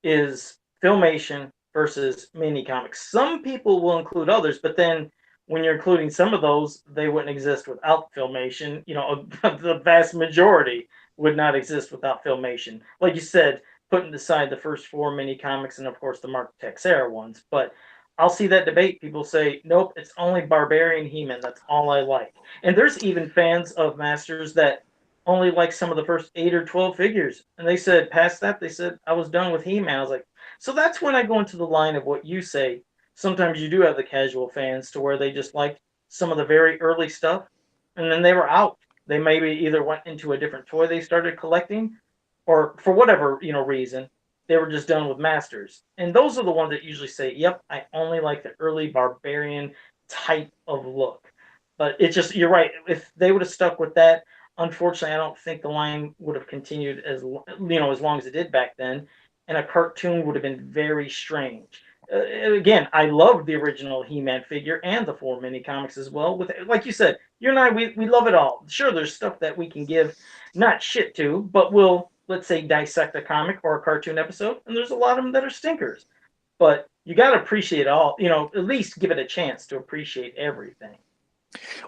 is Filmation versus mini comics. Some people will include others, but then when you're including some of those, they wouldn't exist without Filmation. The vast majority would not exist without Filmation. Like you said, putting aside the first 4 mini comics and of course the Mark Texeira ones. But I'll see that debate. People say, nope, it's only Barbarian He-Man. That's all I like. And there's even fans of Masters that only like some of the first 8 or 12 figures. And they said, past that, they said, I was done with He-Man. I was like, so that's when I go into the line of what you say. Sometimes you do have the casual fans to where they just liked some of the very early stuff, and then they were out. They maybe either went into a different toy they started collecting, or for whatever reason, they were just done with Masters. And those are the ones that usually say, "Yep, I only like the early barbarian type of look." But it's just you're right. If they would have stuck with that, unfortunately, I don't think the line would have continued as as long as it did back then, and a cartoon would have been very strange. Again, I love the original He-Man figure and the 4 mini comics as well. With like you said, you and I, we love it all. Sure, there's stuff that we can give not shit to, but we'll let's say dissect a comic or a cartoon episode, and there's a lot of them that are stinkers. But you got to appreciate all. At least give it a chance to appreciate everything.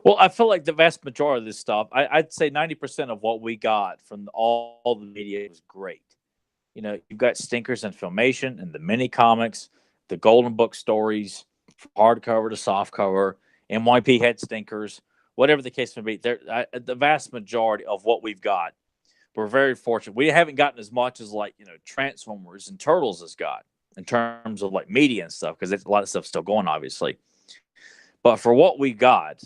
Well, I feel like the vast majority of this stuff, I'd say 90% of what we got from all the media was great. You've got stinkers in Filmation and the mini comics, the Golden Book stories, hardcover to softcover. NYP had stinkers, whatever the case may be. The vast majority of what we've got, we're very fortunate. We haven't gotten as much as Transformers and Turtles has got in terms of like media and stuff, because a lot of stuff still going, obviously. But for what we got,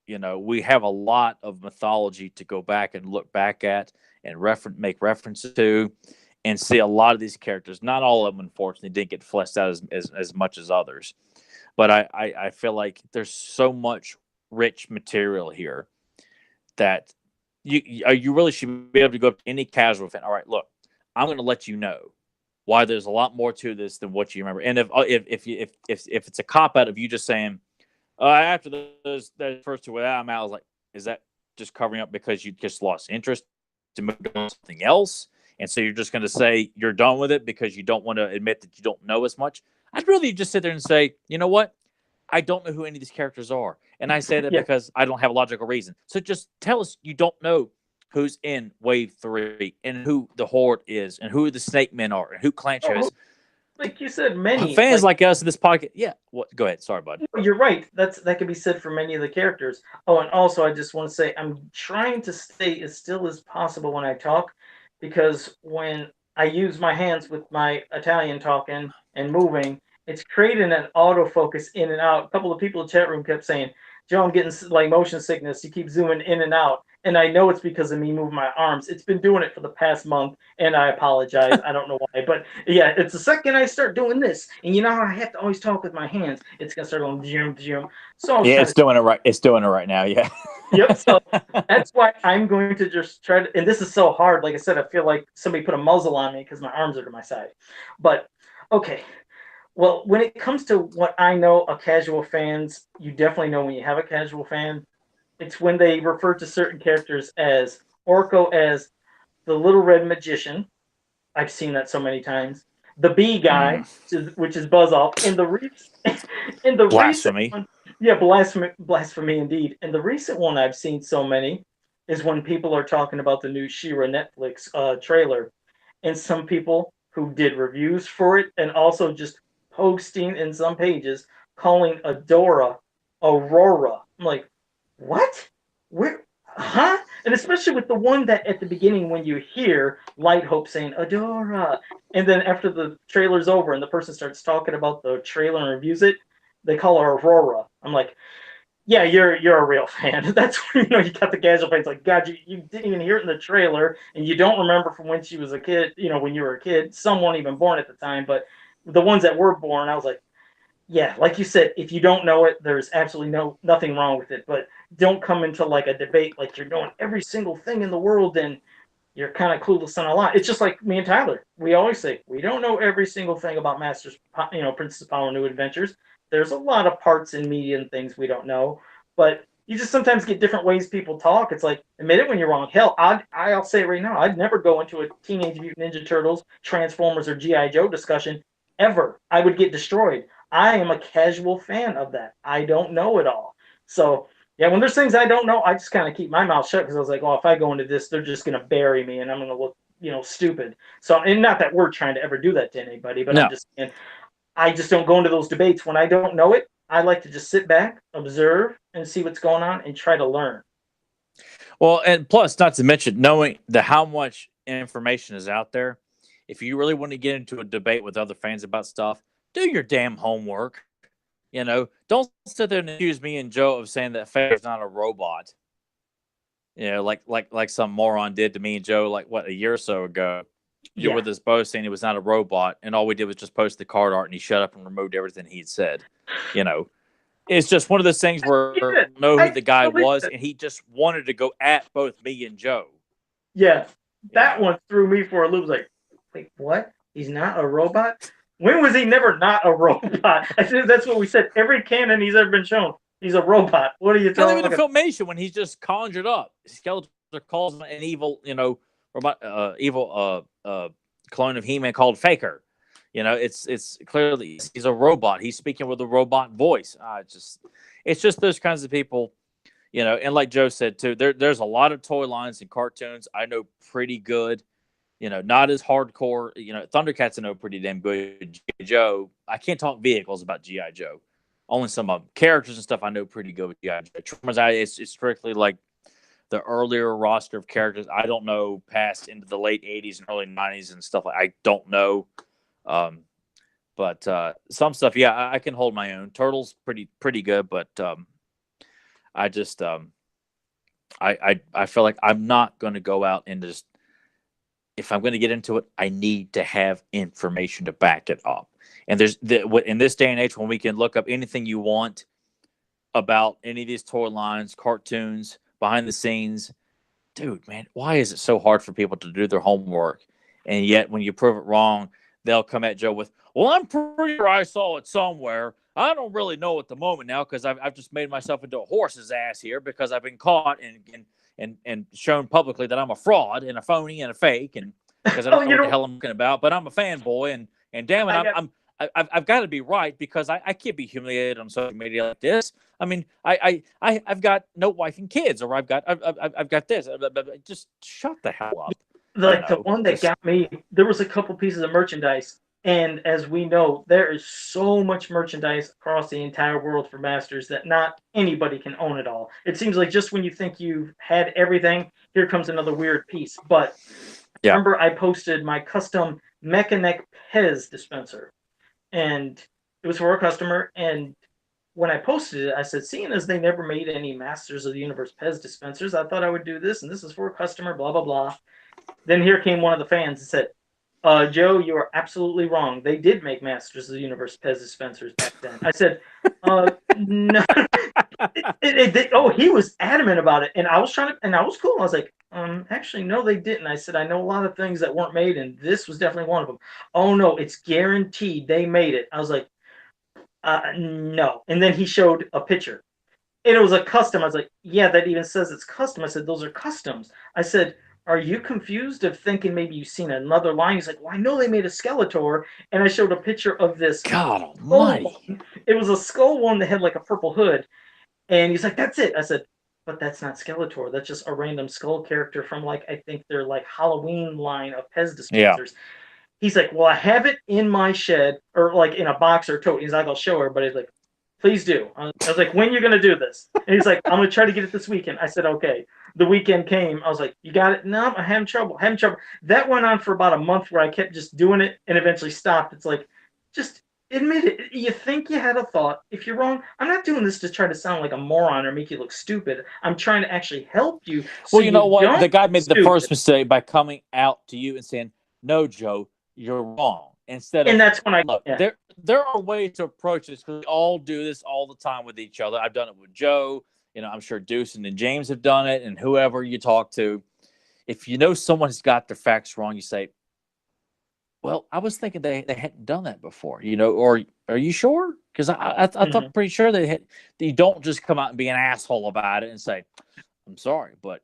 we have a lot of mythology to go back and look back at and make references to, and see a lot of these characters. Not all of them, unfortunately, didn't get fleshed out as much as others. But I feel like there's so much rich material here that you really should be able to go up to any casual fan. All right, look, I'm going to let you know why there's a lot more to this than what you remember. And if it's a cop out of you just saying, after those first two I'm out, I was like, is that just covering up because you just lost interest to move on to something else? And so you're just going to say you're done with it because you don't want to admit that you don't know as much? I'd rather just sit there and say, you know what? I don't know who any of these characters are. And I say that because I don't have a logical reason. So just tell us you don't know who's in Wave 3 and who the Horde is and who the Snake Men are and who Clancho is. Like you said, many fans like us in this podcast. Yeah. What? Go ahead. Sorry, bud. You're right. That can be said for many of the characters. Oh, and also I just want to say I'm trying to stay as still as possible when I talk, because when I use my hands with my Italian talking and moving, it's creating an autofocus in and out. A couple of people in the chat room kept saying, Joe, I'm getting like motion sickness. You keep zooming in and out. And I know it's because of me moving my arms. It's been doing it for the past month, and I apologize. I don't know why. But yeah, it's the second I start doing this, and you know how I have to always talk with my hands, it's going to start going zoom, zoom. So yeah, it's doing it right. It's doing it right now, yeah. Yep, so that's why I'm going to just try to, and this is so hard. Like I said, I feel like somebody put a muzzle on me because my arms are to my side. But, okay. Well, when it comes to what I know of casual fans, you definitely know when you have a casual fan. It's when they refer to certain characters as Orko as the Little Red Magician. I've seen that so many times. The B guy, which is Buzz Off, in the blasphemy. Recent one, blasphemy indeed. And the recent one I've seen so many is when people are talking about the new She-Ra Netflix trailer, and some people who did reviews for it and also just posting in some pages calling Adora Aurora. I'm like, what? Where? Huh? And especially with the one that at the beginning when you hear Light Hope saying Adora, and then after the trailer's over and the person starts talking about the trailer and reviews it, they call her Aurora. I'm like, yeah, you're a real fan. That's when you got the casual fans like, God, you didn't even hear it in the trailer, and you don't remember from when she was a kid. When you were a kid, some weren't even born at the time, but the ones that were born, I was like, yeah, like you said, if you don't know it, there's absolutely nothing wrong with it. But don't come into like a debate like you're knowing every single thing in the world and you're kind of clueless on a lot. It's just like me and Tyler. We always say we don't know every single thing about Masters, Princess Power New Adventures. There's a lot of parts in media and things we don't know, but you just sometimes get different ways people talk. It's like, admit it when you're wrong. Hell, I'll say it right now. I'd never go into a Teenage Mutant Ninja Turtles, Transformers, or G.I. Joe discussion ever. I would get destroyed. I am a casual fan of that. I don't know it all. So, yeah, when there's things I don't know, I just kind of keep my mouth shut because I was like, oh, if I go into this, they're just going to bury me and I'm going to look, stupid. So, and not that we're trying to ever do that to anybody, but no. I'm just saying, I just don't go into those debates. When I don't know it, I like to just sit back, observe, and see what's going on and try to learn. Well, and plus, not to mention knowing how much information is out there. If you really want to get into a debate with other fans about stuff, do your damn homework. Don't sit there and accuse me and Joe of saying that Faker's not a robot. Like some moron did to me and Joe, like what, a year or so ago. You were with us both saying he was not a robot, and all we did was just post the card art, and he shut up and removed everything he'd said. It's just one of those things where I know who the guy was, and he just wanted to go at both me and Joe. Yeah, that one threw me for a loop. Like, wait, what? He's not a robot? When was he never not a robot? I think that's what we said. Every canon he's ever been shown, he's a robot. What are you talking about? Even the Filmation, when he's just conjured up, Skeletor calls him an evil, robot, evil clone of He-Man called Faker. It's clearly he's a robot. He's speaking with a robot voice. It's just those kinds of people, And like Joe said too, there's a lot of toy lines and cartoons I know pretty good. Not as hardcore. Thundercats I know pretty damn good. G.I. Joe, I can't talk vehicles about G.I. Joe. Only some of them. Characters and stuff I know pretty good with G.I. Joe. Tremors, it's strictly like the earlier roster of characters. I don't know past into the late 80s and early 90s and stuff. I don't know. But some stuff, yeah, I can hold my own. Turtles, pretty good, but I just I feel like I'm not going to go out and just, if I'm going to get into it, I need to have information to back it up. And in this day and age, when we can look up anything you want about any of these toy lines, cartoons, behind the scenes, dude, man, why is it so hard for people to do their homework? And yet, when you prove it wrong, they'll come at Joe with, "Well, I'm pretty sure I saw it somewhere. I don't really know at the moment now because I've just made myself into a horse's ass here because I've been caught and shown publicly that I'm a fraud and a phony and a fake, and because I don't know what the hell I'm talking about. But I'm a fanboy, and damn it, I've got to be right because I can't be humiliated on social media like this. I mean, I've got no wife and kids, or I've got this. Just shut the hell up." Like the one that got me, there was a couple pieces of merchandise, and as we know, there is so much merchandise across the entire world for Masters that not anybody can own it all. It seems like just when you think you've had everything, here comes another weird piece. But remember, I posted my custom Mechanic Pez dispenser, and it was for a customer. And when I posted it, I said, seeing as they never made any Masters of the Universe Pez dispensers, I thought I would do this, and this is for a customer, blah, blah, blah. Then here came one of the fans and said, Joe, you are absolutely wrong. They did make Masters of the Universe Pez dispensers back then. I said, no. He was adamant about it. And I was and I was cool. I was like, actually, no, they didn't. I said, I know a lot of things that weren't made, and this was definitely one of them. Oh, no, it's guaranteed they made it. I was like, no. And then he showed a picture. And it was a custom. I was like, yeah, that even says it's custom. I said, those are customs. I said, are you confused of thinking maybe you've seen another line? He's like, well, I know they made a Skeletor. And I showed a picture of this. God almighty. It was a skull one that had like a purple hood. And he's like, that's it. I said, but that's not Skeletor. That's just a random skull character from like, I think they're like Halloween line of Pez dispensers. Yeah. He's like, well, I have it in my shed or like in a box or tote. He's like, I'll show her. But he's like, please do. I was like, when are you going to do this? And he's like, I'm going to try to get it this weekend. I said, okay. The weekend came. I was like, you got it? No, I'm having trouble. That went on for about a month where I kept just doing it and eventually stopped. It's like, just admit it. You think you had a thought. If you're wrong, I'm not doing this to try to sound like a moron or make you look stupid. I'm trying to actually help you. So well, you know what? The guy made the first mistake by coming out to you and saying, no, Joe, you're wrong. Instead of, and that's when look, there are ways to approach this because we all do this all the time with each other. I've done it with Joe. I'm sure Deuce and James have done it, and whoever you talk to. If you know someone has got their facts wrong, you say, well, I was thinking they hadn't done that before, or are you sure? Because I thought pretty sure they had. You don't just come out and be an asshole about it and say, I'm sorry, but,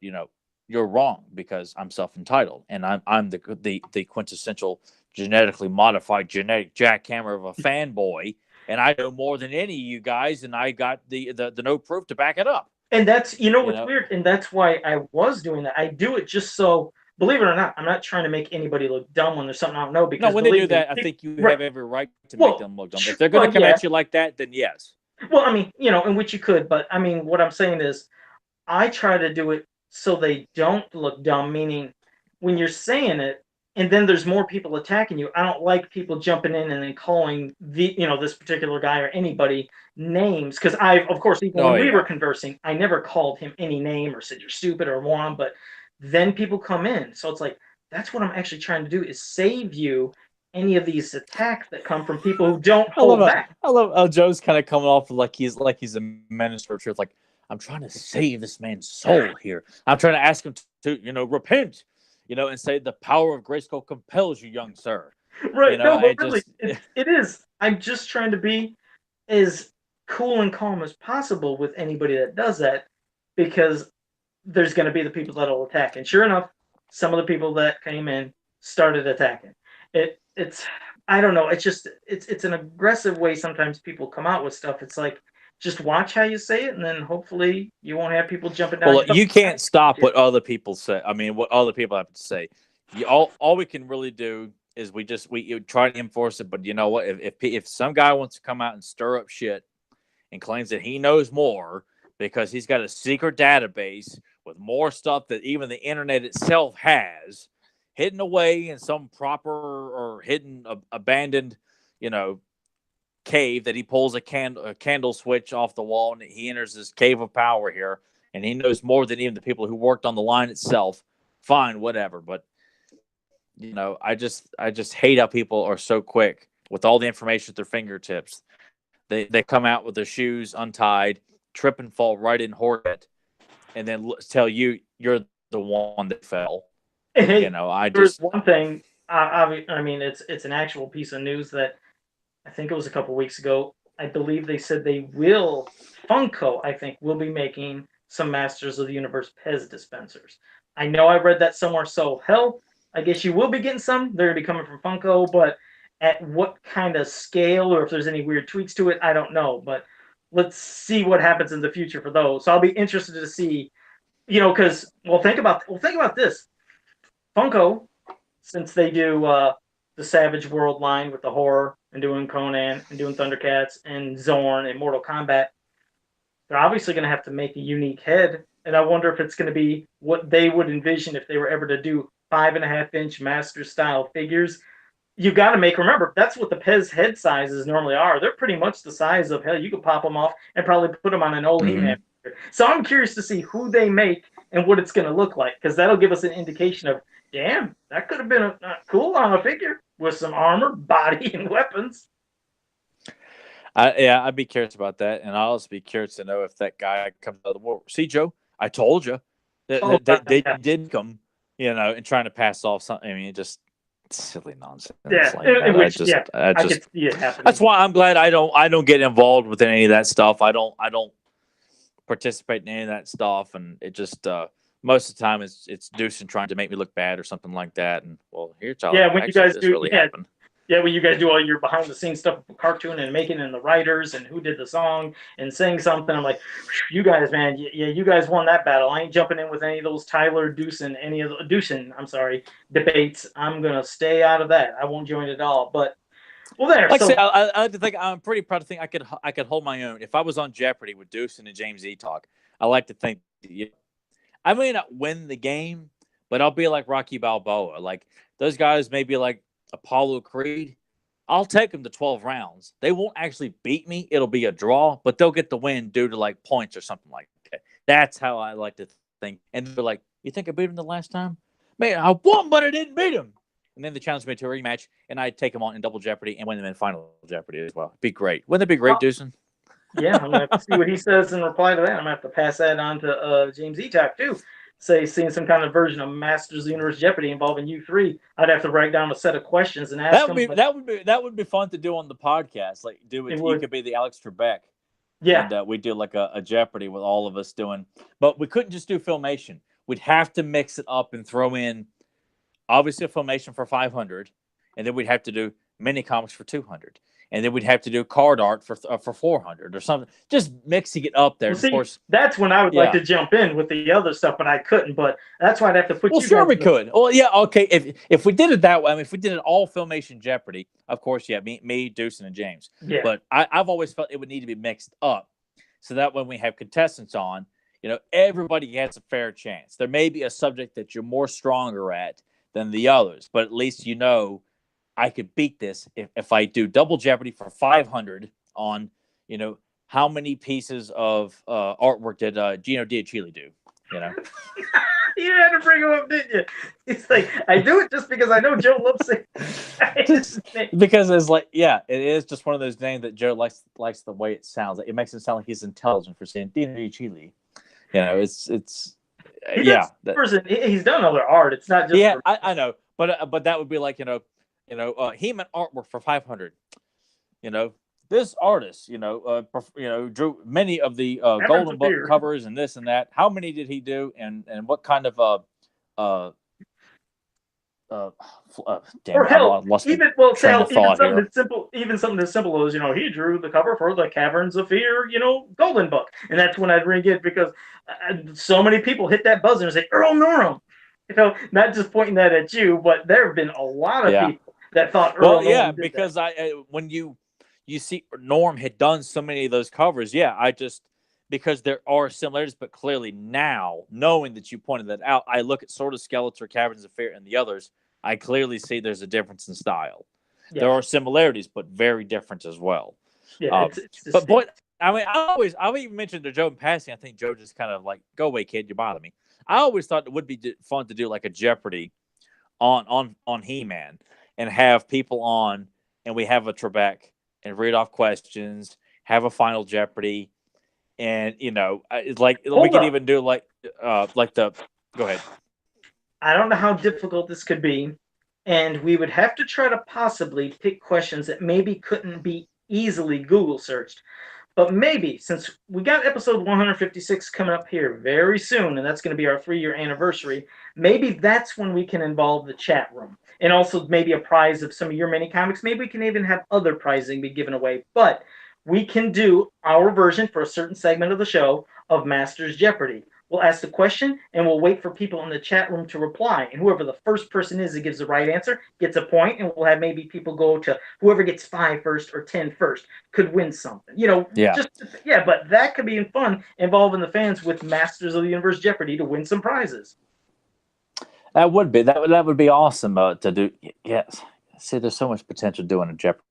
you're wrong because I'm self-entitled, and I'm the quintessential genetically modified genetic jackhammer of a fanboy, and I know more than any of you guys, and I got the no proof to back it up. And that's what's weird, and that's why I was doing that. I do it just so, believe it or not, I'm not trying to make anybody look dumb when there's something I don't know. Because when they do that, I think you have every right to make them look dumb. If they're going to come at you like that, then yes. Well, I mean, in which you could, but I mean, what I'm saying is, I try to do it so they don't look dumb. Meaning, when you're saying it, and then there's more people attacking you. I don't like people jumping in and then calling this particular guy or anybody names, because of course, even when we were conversing, I never called him any name or said you're stupid or moron. But then people come in, so it's like that's what I'm actually trying to do, is save you any of these attacks that come from people who don't hold back. I love how Joe's kind of coming off like he's a minister of truth. Like, I'm trying to save this man's soul here. I'm trying to ask him to repent, and say the power of Grayskull compels you, young sir. Right. No, but really, it is. I'm just trying to be as cool and calm as possible with anybody that does that, because there's going to be the people that will attack. And sure enough, some of the people that came in started attacking. It's I don't know. It's just it's an aggressive way sometimes people come out with stuff. It's like, just watch how you say it, and then hopefully you won't have people jumping down. Well, you can't stop what other people say. I mean, what other people have to say. All we can really do is we try to enforce it. But you know what? If some guy wants to come out and stir up shit and claims that he knows more because he's got a secret database with more stuff that even the internet itself has hidden away in some proper or hidden abandoned, cave, that he pulls a candle switch off the wall and he enters this cave of power here, and he knows more than even the people who worked on the line itself. Fine, whatever. But I just hate how people are so quick with all the information at their fingertips. They come out with their shoes untied, trip and fall right in Hordak, and then tell you you're the one that fell. Hey, there's one thing. I mean, it's an actual piece of news that I think it was a couple weeks ago. I believe they said Funko, I think, will be making some Masters of the Universe Pez dispensers. I know I read that somewhere, so hell, I guess you will be getting some. They're going to be coming from Funko, but at what kind of scale, or if there's any weird tweaks to it, I don't know. But let's see what happens in the future for those. So I'll be interested to see, because think about this. Funko, since they do the Savage World line with the horror, and doing Conan, and doing Thundercats, and Zorn, and Mortal Kombat, they're obviously going to have to make a unique head. And I wonder if it's going to be what they would envision if they were ever to do 5.5-inch master style figures. You got to remember, that's what the Pez head sizes normally are. They're pretty much the size of, hell, you could pop them off and probably put them on an old He-Man figure. So I'm curious to see who they make and what it's going to look like, because that'll give us an indication of, damn, that could have been cool on a figure with some armor, body, and weapons. I'd be curious about that, and I'll also be curious to know if that guy comes out of the war. See, Joe, I told you that they did come, and trying to pass off something. I mean, just silly nonsense. Yeah, I could see it happening. That's why I'm glad I don't get involved with any of that stuff. I don't participate in any of that stuff, and it just most of the time it's Deuce and trying to make me look bad or something like that. And well, here's how when you guys do really happened. Yeah, when you guys do all your behind the scenes stuff with cartoon and making and the writers and who did the song and saying something, I'm like, you guys, man, you guys won that battle. I ain't jumping in with any of those Tyler Deucin debates. I'm gonna stay out of that. I won't join at all. But there. Like I say, I like to think I'm pretty proud to think I could hold my own if I was on Jeopardy with Deucin and James E. Talk. I like to think I may not win the game, but I'll be like Rocky Balboa. Like those guys may be like Apollo Creed. I'll take them to 12 rounds. They won't actually beat me. It'll be a draw, but they'll get the win due to like points or something like that. That's how I like to think. And they're like, you think I beat him the last time? Man, I won, but I didn't beat him. And then they challenge me to a rematch, and I take them on in Double Jeopardy and win them in Final Jeopardy as well. It'd be great. Wouldn't it be great, Deucin? Yeah, I'm going to have to see what he says in reply to that. I'm going to have to pass that on to James E. Talk, too. Seeing some kind of version of Masters of the Universe Jeopardy involving you three, I'd have to write down a set of questions and ask them. That would be fun to do on the podcast. Like you could be the Alex Trebek. Yeah, and we do like a Jeopardy with all of us doing. But we couldn't just do Filmation. We'd have to mix it up and throw in obviously a Filmation for 500, and then we'd have to do mini comics for 200. And then we'd have to do card art for 400 or something. Just mixing it up there. Well, see, of course, that's when I would like to jump in with the other stuff, but I couldn't. But that's why I'd have to put. Well, sure we could. Well, yeah, okay. If we did it that way, I mean, if we did it all Filmation Jeopardy, of course, yeah, me, Deucin, and James. Yeah. But I've always felt it would need to be mixed up, so that when we have contestants on, everybody has a fair chance. There may be a subject that you're more stronger at than the others, but at least I could beat this if I do double Jeopardy for 500 on, how many pieces of artwork did Gino Diachile do? You had to bring him up, didn't you? It's like, I do it just because I know Joe loves it. Because it's like, it is just one of those names that Joe likes the way it sounds. It makes it sound like he's intelligent for saying Gino Diachile. It's he's done other art. It's not just I know, but that would be like He-Man artwork for 500. This artist, drew many of the Golden Book covers and this and that. How many did he do, and what kind of or hell, even something as simple as he drew the cover for the Caverns of Fear, Golden Book, and that's when I'd ring it because so many people hit that buzzer and say Earl Norham, not just pointing that at you, but there have been a lot of people that thought Earl Norham did because that. When you see Norm had done so many of those covers, because there are similarities, but clearly now, knowing that you pointed that out, I look at Sword of Skeletor, Caverns of Fear, and the others, I clearly see there's a difference in style. Yeah. There are similarities, but very different as well. Yeah, but boy, I even mentioned to Joe in passing, I think Joe just kind of like, go away, kid, you bother me. I always thought it would be fun to do like a Jeopardy on He-Man and have people on, and we have a Trebek and read off questions, have a final Jeopardy, and we can even do go ahead. I don't know how difficult this could be, and we would have to try to possibly pick questions that maybe couldn't be easily Google searched. But maybe, since we got episode 156 coming up here very soon, and that's going to be our 3-year anniversary, maybe that's when we can involve the chat room. And also maybe a prize of some of your mini comics. Maybe we can even have other prizing be given away. But we can do our version for a certain segment of the show of Masters Jeopardy. We'll ask the question, and we'll wait for people in the chat room to reply. And whoever the first person is that gives the right answer gets a point, and we'll have maybe people go to whoever gets 5 first or 10 first could win something. But that could be fun, involving the fans with Masters of the Universe Jeopardy to win some prizes. That would be awesome to do. Yes. See, there's so much potential doing a Jeopardy.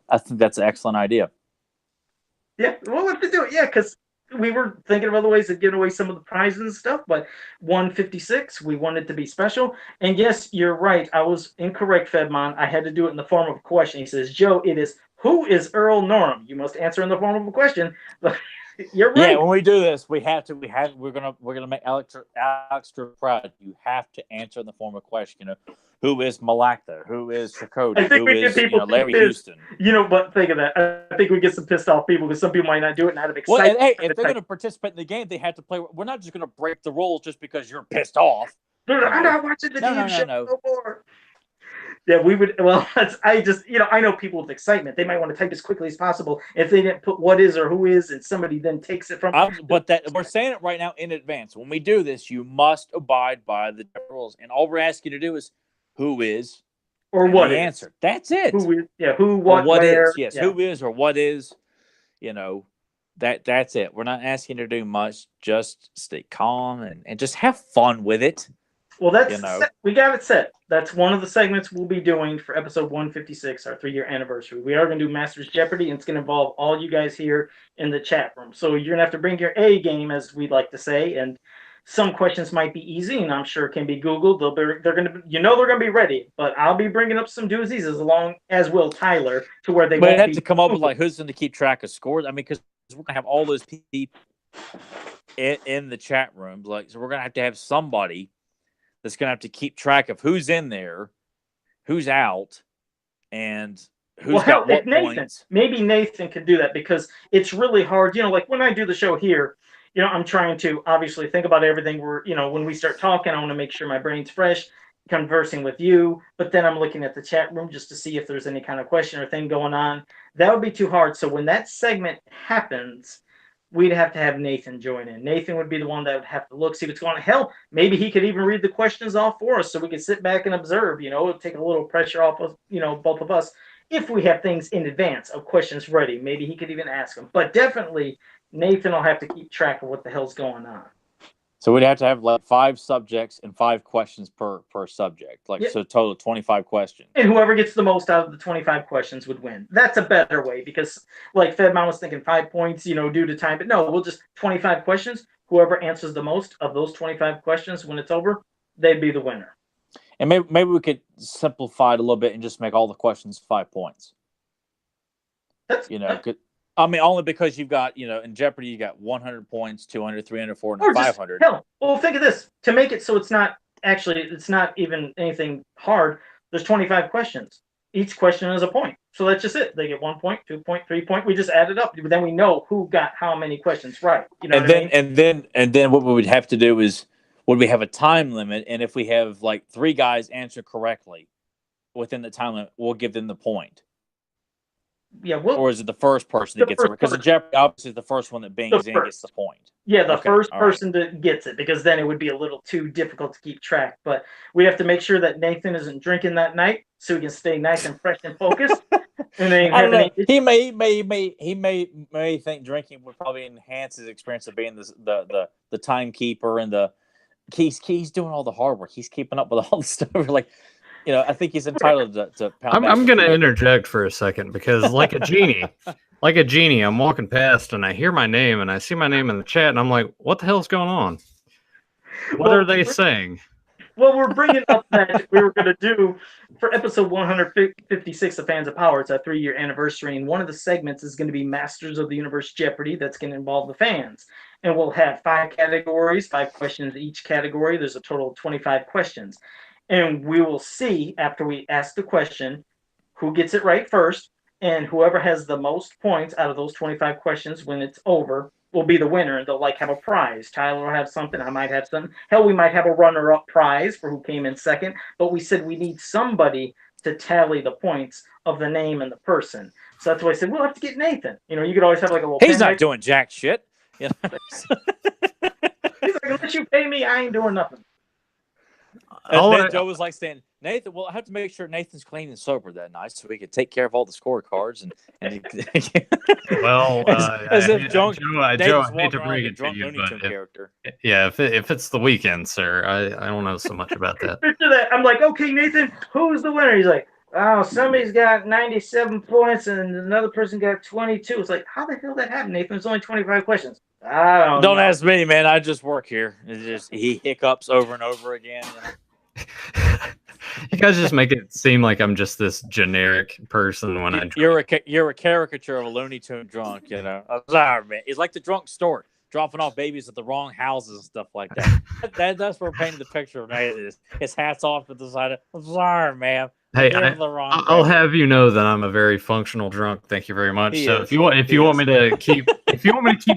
I think that's an excellent idea. Yeah, we'll have to do it. Yeah, because we were thinking of other ways of giving away some of the prizes and stuff, but 156, we wanted to be special. And yes, you're right. I was incorrect, Fedmon. I had to do it in the form of a question. He says, Joe, it is, who is Earl Norham? You must answer in the form of a question. You're right. Yeah, when we do this, we're gonna make Alex proud. You have to answer in the form of a question. Who is Malactha? Who is Chakotay? I think who is Larry Houston? But think of that. I think we get some pissed off people because some people might not do it and out of excitement. Well, if they're going to participate in the game, they have to play. We're not just going to break the rules just because you're pissed off. I'm not watching the game show no more. Yeah, we would. Well, I know people with excitement. They might want to type as quickly as possible. If they didn't put what is or who is, and somebody then takes it from. But we're saying it right now in advance. When we do this, you must abide by the rules, and all we're asking you to do is who is or what the answer. That's it. Who is? Yeah. Who? What? What where, is? Yes. Yeah. Who is or what is? That's it. We're not asking you to do much. Just stay calm and just have fun with it. Well, we got it set. That's one of the segments we'll be doing for episode 156, our 3-year anniversary. We are going to do Masters Jeopardy, and it's going to involve all you guys here in the chat room. So you're going to have to bring your A game, as we'd like to say, and some questions might be easy, and I'm sure can be Googled. They're going to be ready, but I'll be bringing up some doozies as will Tyler, to where they. But have to come up with like who's going to keep track of scores. I mean, because we're going to have all those people in the chat room, so we're going to have somebody that's going to have to keep track of who's in there, who's out, and who's got what points. Maybe Nathan could do that, because it's really hard. Like when I do the show here, I'm trying to obviously think about everything. When we start talking, I want to make sure my brain's fresh, conversing with you, but then I'm looking at the chat room just to see if there's any kind of question or thing going on. That would be too hard. So when that segment happens, we'd have to have Nathan join in. Nathan would be the one that would have to look, see what's going on. Hell, maybe he could even read the questions off for us so we could sit back and observe. It'll take a little pressure off of, both of us. If we have things in advance of questions ready, maybe he could even ask them. But definitely Nathan will have to keep track of what the hell's going on. So we'd have to have like 5 subjects and 5 questions per subject. Like, Yep. so total 25 questions. And whoever gets the most out of the 25 questions would win. That's a better way because, like, Fedmon was thinking 5 points, due to time. But no, we'll just 25 questions. Whoever answers the most of those 25 questions when it's over, they'd be the winner. And maybe we could simplify it a little bit and just make all the questions 5 points. Only because you've got, in Jeopardy, you got 100 points, 200, 300, 400, 500. Well, think of this. To make it so it's not even anything hard, there's 25 questions. Each question is a point. So that's just it. They get 1 point, 2 point, 3 point. We just add it up. Then we know who got how many questions right. And then what we would have to do is, would we have a time limit? And if we have like 3 guys answer correctly within the time limit, we'll give them the point. Yeah, or is it the first person that gets it? Because in Jeopardy, obviously, the first one that bangs in gets the point. Yeah, the first person that gets it, because then it would be a little too difficult to keep track. But we have to make sure that Nathan isn't drinking that night, so he can stay nice and fresh and focused. And then I don't know. He may think drinking would probably enhance his experience of being the timekeeper and he's doing all the hard work. He's keeping up with all the stuff. Like, I think he's entitled to pound. I'm going to interject for a second because, like a genie, I'm walking past and I hear my name and I see my name in the chat and I'm like, what the hell's going on? What are they saying? Well, we're bringing up that we were going to do for episode 156 of Fans of Power. It's our 3-year anniversary, and one of the segments is going to be Masters of the Universe Jeopardy. That's going to involve the fans, and we'll have 5 categories, 5 questions each category. There's a total of 25 questions. And we will see, after we ask the question, who gets it right first, and whoever has the most points out of those 25 questions when it's over will be the winner. And they'll have a prize. Tyler will have something. I might have something. Hell, we might have a runner-up prize for who came in second. But we said we need somebody to tally the points of the name and the person. So that's why I said we'll have to get Nathan. You could always have like a little. He's not doing jack shit. He's like, unless you pay me, I ain't doing nothing. And then Joe was like saying, Nathan, well, I have to make sure Nathan's clean and sober that night so we could take care of all the scorecards. Well, as if Joe, I hate to bring it to you, but character. If it's the weekend, sir, I don't know so much about that. Picture that. I'm like, okay, Nathan, who's the winner? He's like, oh, somebody's got 97 points and another person got 22. It's like, how the hell that happened, Nathan? There's only 25 questions. I don't know. Ask me, man. I just work here. It's just he hiccups over and over again. You guys just make it seem like I'm just this generic person when I drink. You're a caricature of a Looney Tune drunk, I'm sorry, man. It's like the drunk stork dropping off babies at the wrong houses and stuff like that. That's where we're painting the picture of Nathan. His hat's off to the side. I'm sorry, man. Hey, I'll have you know that I'm a very functional drunk. Thank you very much. If you want me to keep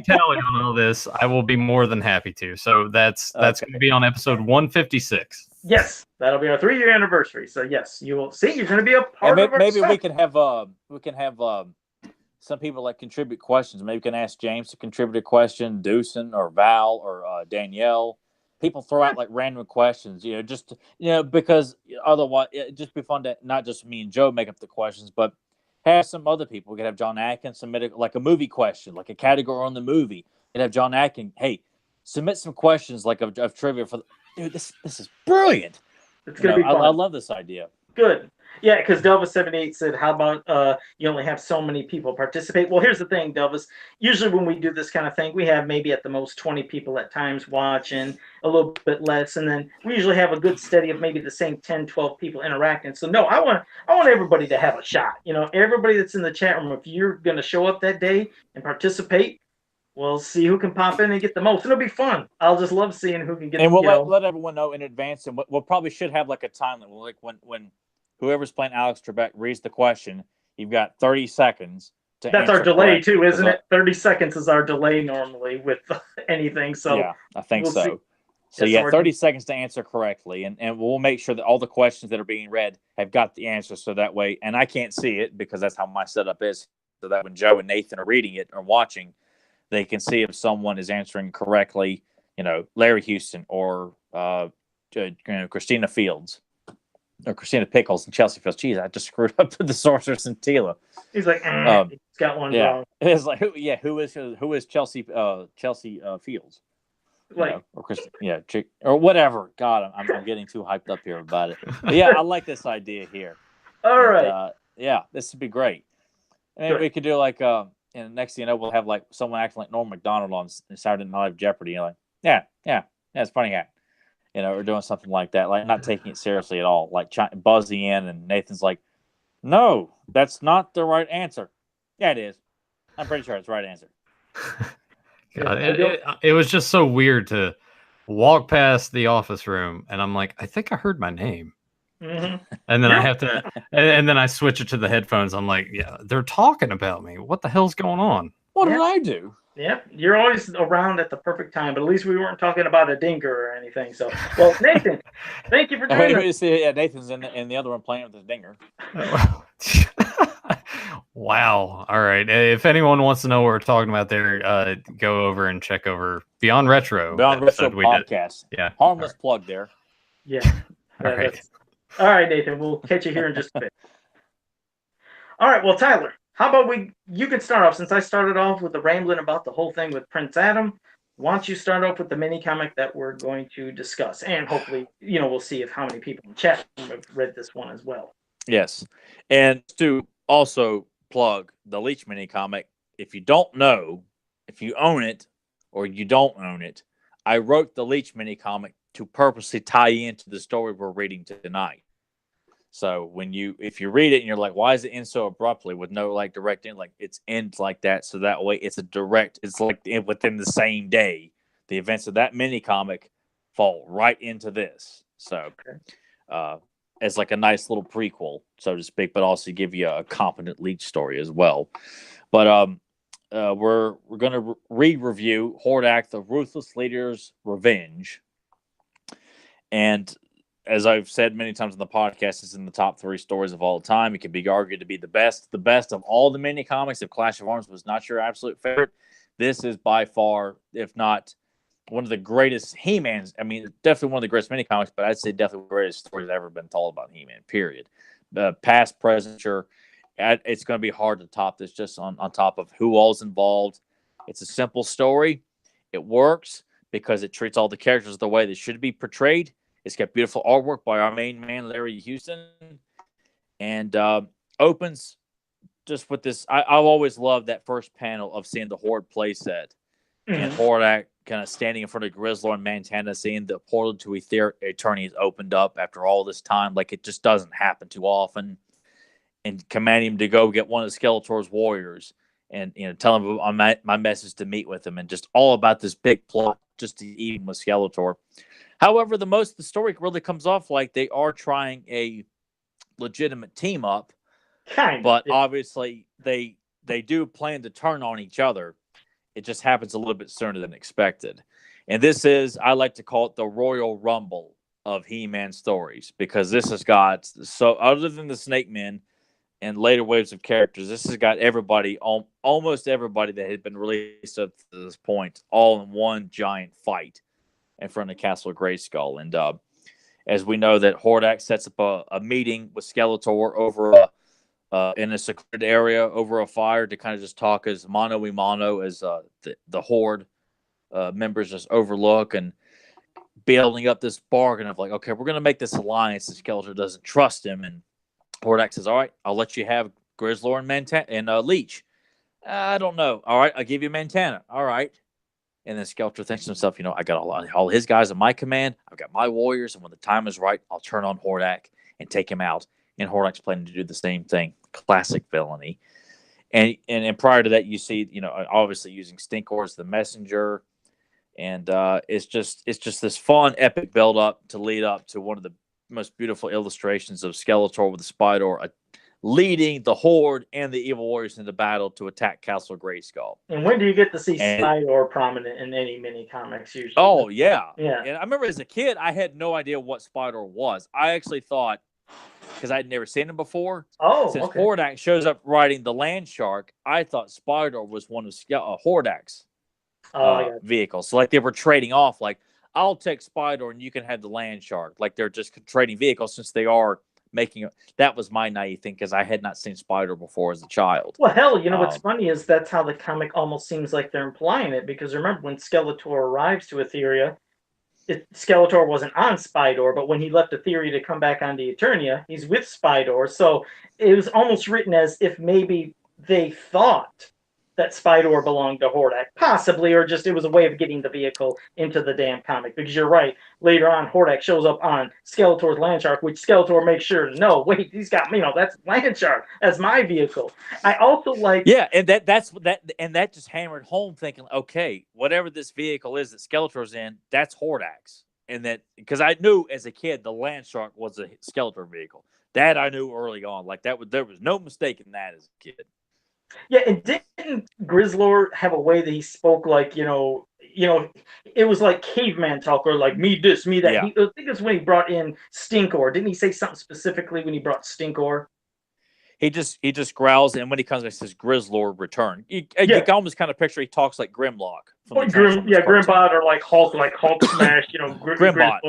tally on all this, I will be more than happy to. So that's going to be on episode 156. Yes, that'll be our 3-year anniversary. So yes, you will see. You're going to be a part of our maybe stuff. we can have some people that contribute questions. Maybe we can ask James to contribute a question, Deucin or Val or Danielle. People throw out like random questions, because otherwise it'd just be fun to not just me and Joe make up the questions, but have some other people. We could have John Atkins submit a movie question, like a category on the movie. We'd have John Atkins, hey, submit some questions like of trivia for. Dude, this is brilliant. It's gonna be fun. I love this idea. Good. Yeah, because Delvis78 said, how about you only have so many people participate? Well, here's the thing, Delvis. Usually when we do this kind of thing, we have maybe at the most 20 people at times watching, a little bit less, and then we usually have a good steady of maybe the same 10, 12 people interacting. So no, I want everybody to have a shot. Everybody that's in the chat room, if you're going to show up that day and participate, we'll see who can pop in and get the most. It'll be fun. I'll just love seeing who can get. And we'll let everyone know in advance, and we'll probably should have like a time limit. Like when whoever's playing Alex Trebek reads the question, you've got 30 seconds to answer. That's our delay too, isn't it? 30 seconds is our delay normally with anything. So yeah, I think so. See. So you have 30 seconds to answer correctly, and we'll make sure that all the questions that are being read have got the answers, so that way, and I can't see it because that's how my setup is, so that when Joe and Nathan are reading it or watching, they can see if someone is answering correctly, Larry Houston or Christina Fields. or Christina Pickles, and Chelsea feels, geez, I just screwed up the Sorceress and Tila. He's like, he's got one wrong. It's like, who is Chelsea Fields? Like, Or whatever. God, I'm getting too hyped up here about it. But yeah, I like this idea here. All right. This would be great. And we could do like, and next thing you know, we'll have like someone acting like Norm Macdonald on Saturday Night Live Jeopardy. You're like, it's funny guy. Or doing something like that, like not taking it seriously at all, like buzzing in, and Nathan's like, "No, that's not the right answer." Yeah, it is. I'm pretty sure it's the right answer. God, it was just so weird to walk past the office room, and I'm like, I think I heard my name, and then I have to, and then I switch it to the headphones. I'm like, yeah, they're talking about me. What the hell's going on? What did I do? Yep, you're always around at the perfect time, but at least we weren't talking about a dinger or anything. So, well, Nathan, thank you for joining us. Yeah, Nathan's in the other one playing with his dinger. Wow. All right. If anyone wants to know what we're talking about there, go over and check over Beyond Retro. Beyond Retro podcast. Yeah. Harmless plug there. Yeah. All right. All right, Nathan. We'll catch you here in just a bit. All right. Well, Tyler, how about you can start off, since I started off with the rambling about the whole thing with Prince Adam. Why don't you start off with the mini comic that we're going to discuss? And hopefully, we'll see how many people in chat have read this one as well. Yes. And to also plug the Leech mini comic, if you don't know, if you own it or you don't own it, I wrote the Leech mini comic to purposely tie into the story we're reading tonight. So if you read it and you're like, why is it end so abruptly with no like direct end? Like it's ends like that, so that way it's like within the same day. The events of that mini comic fall right into this. So as like a nice little prequel, so to speak, but also give you a competent Leech story as well. But we're gonna re-review Hordak, the Ruthless Leader's Revenge. And as I've said many times on the podcast, it's in the top 3 stories of all time. It can be argued to be the best of all the mini comics. If Clash of Arms was not your absolute favorite, this is by far, if not one of the greatest He-Mans. I mean, definitely one of the greatest mini comics, but I'd say definitely the greatest stories that ever been told about He-Man, period. Past, present, sure. It's going to be hard to top this just on top of who all's involved. It's a simple story. It works because it treats all the characters the way they should be portrayed. It's got beautiful artwork by our main man, Larry Houston, and opens just with this. I've always loved that first panel of seeing the Horde playset and Hordak kind of standing in front of Grizzlor and Montana, seeing the portal to Eternity is opened up after all this time. Like, it just doesn't happen too often. And commanding him to go get one of Skeletor's warriors and, tell him my message to meet with him, and just all about this big plot just to eat with Skeletor. However, the story really comes off like they are trying a legitimate team up, but obviously they do plan to turn on each other. It just happens a little bit sooner than expected. And this is, I like to call it the Royal Rumble of He-Man stories, because this has got, so other than the Snake Men and later waves of characters, this has got everybody, almost everybody that had been released up to this point, all in one giant fight in front of Castle Grayskull. And as we know, that Hordak sets up a meeting with Skeletor over in a secluded area over a fire to kind of just talk as mano a mano as the Horde members just overlook and building up this bargain of like, okay, we're going to make this alliance, and Skeletor doesn't trust him. And Hordak says, all right, I'll let you have Grizzlor and Leech. I don't know. All right, I'll give you Montana. All right. And then Skeletor thinks to himself, I got all his guys in my command. I've got my warriors. And when the time is right, I'll turn on Hordak and take him out. And Hordak's planning to do the same thing. Classic villainy. And prior to that, you see, obviously using Stinkor as the messenger. And it's just this fun, epic build-up to lead up to one of the most beautiful illustrations of Skeletor with the Spydor leading the Horde and the Evil Warriors into battle to attack Castle Grayskull. And when do you get to see Spydor prominent in any mini comics usually? Oh, yeah. Yeah. And I remember as a kid, I had no idea what Spydor was. I actually thought, because I'd never seen him before, since Hordak shows up riding the Land Shark, I thought Spydor was one of Hordak's vehicles. So, like, they were trading off, like, I'll take Spydor and you can have the Land Shark. Like, they're just trading vehicles since they are that was my naive thing because I had not seen Spider before as a child. Well, hell, what's funny is that's how the comic almost seems like they're implying it, because remember when Skeletor arrives to Etheria, Skeletor wasn't on Spidor, but when he left Etheria to come back onto Eternia, he's with Spidor. So it was almost written as if maybe they thought that Spidor belonged to Hordak, possibly, or just it was a way of getting the vehicle into the damn comic. Because you're right, later on, Hordak shows up on Skeletor's Landshark, which Skeletor makes sure to know. Wait, he's got that's Landshark, that's my vehicle. I also like and that just hammered home, thinking, okay, whatever this vehicle is that Skeletor's in, that's Hordak's, and that because I knew as a kid the Landshark was a Skeletor vehicle. That I knew early on, like there was no mistake in that as a kid. Yeah, and didn't Grizzlord have a way that he spoke like, it was like caveman talk, or like me this, me that. Yeah. I think it was when he brought in Stinkor. Didn't he say something specifically when he brought Stinkor? He just growls, and when he comes back, he says Grizzlord return. You can almost kind of picture he talks like Grimlock. Grimbot, or like Hulk Smash, Grimbot,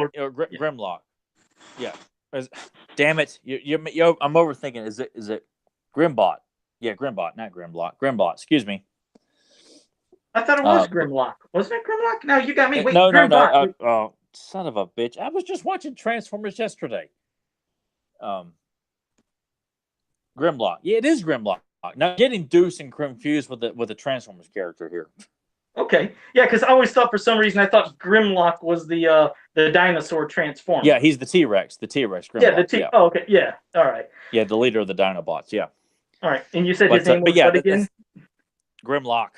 Grimlock. Yeah. Damn it, I'm overthinking. Is it Grimbot? Yeah, Grimbot, not Grimblock. Grimbot, excuse me. I thought it was Grimlock. Wasn't it Grimlock? No, you got me. Wait, no. Grimbot. Son of a bitch. I was just watching Transformers yesterday. Grimlock. Yeah, it is Grimlock. Now getting Deuce and confused with the Transformers character here. Okay. Yeah, because I always thought for some reason I thought Grimlock was the dinosaur transformer. Yeah, he's the T-Rex. The T-Rex. Grimlock. Yeah, Oh, okay. Yeah. All right. Yeah, the leader of the Dinobots. Yeah. All right. And you said his name was what again? Grimlock.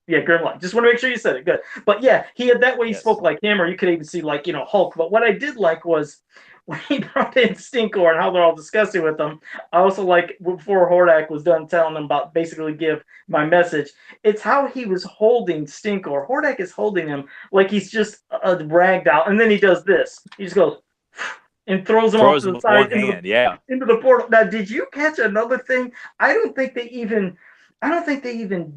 Yeah, Grimlock. Just want to make sure you said it. Good. But yeah, he had that way he spoke like him, or you could even see like, Hulk. But what I did like was when he brought in Stinkor and how they're all discussing with him. I also like, before Hordak was done telling them about basically give my message, it's how he was holding Stinkor. Hordak is holding him like he's just a rag doll. And then he does this. He just goes and throws him off to the side into the portal. Now, did you catch another thing? I don't think they even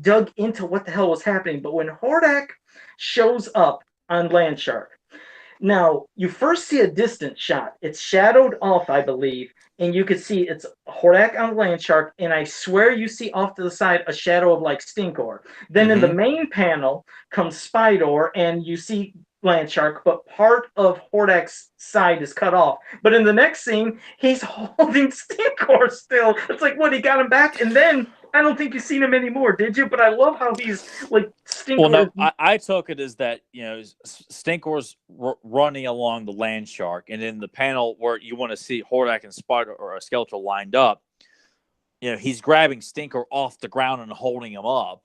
dug into what the hell was happening. But when Hordak shows up on Landshark, now you first see a distant shot. It's shadowed off, I believe, and you can see it's Hordak on Landshark, and I swear you see off to the side a shadow of like Stinkor. Then in the main panel comes Spidor, and you see Landshark, but part of Hordak's side is cut off. But in the next scene, he's holding Stinkor still. It's like, what, he got him back? And then I don't think you've seen him anymore, did you? But I love how he's like Stinkor. Well, no, I took it as that, Stinkor's running along the Landshark, and in the panel where you want to see Hordak and Spider or a Skeletor lined up, he's grabbing Stinkor off the ground and holding him up.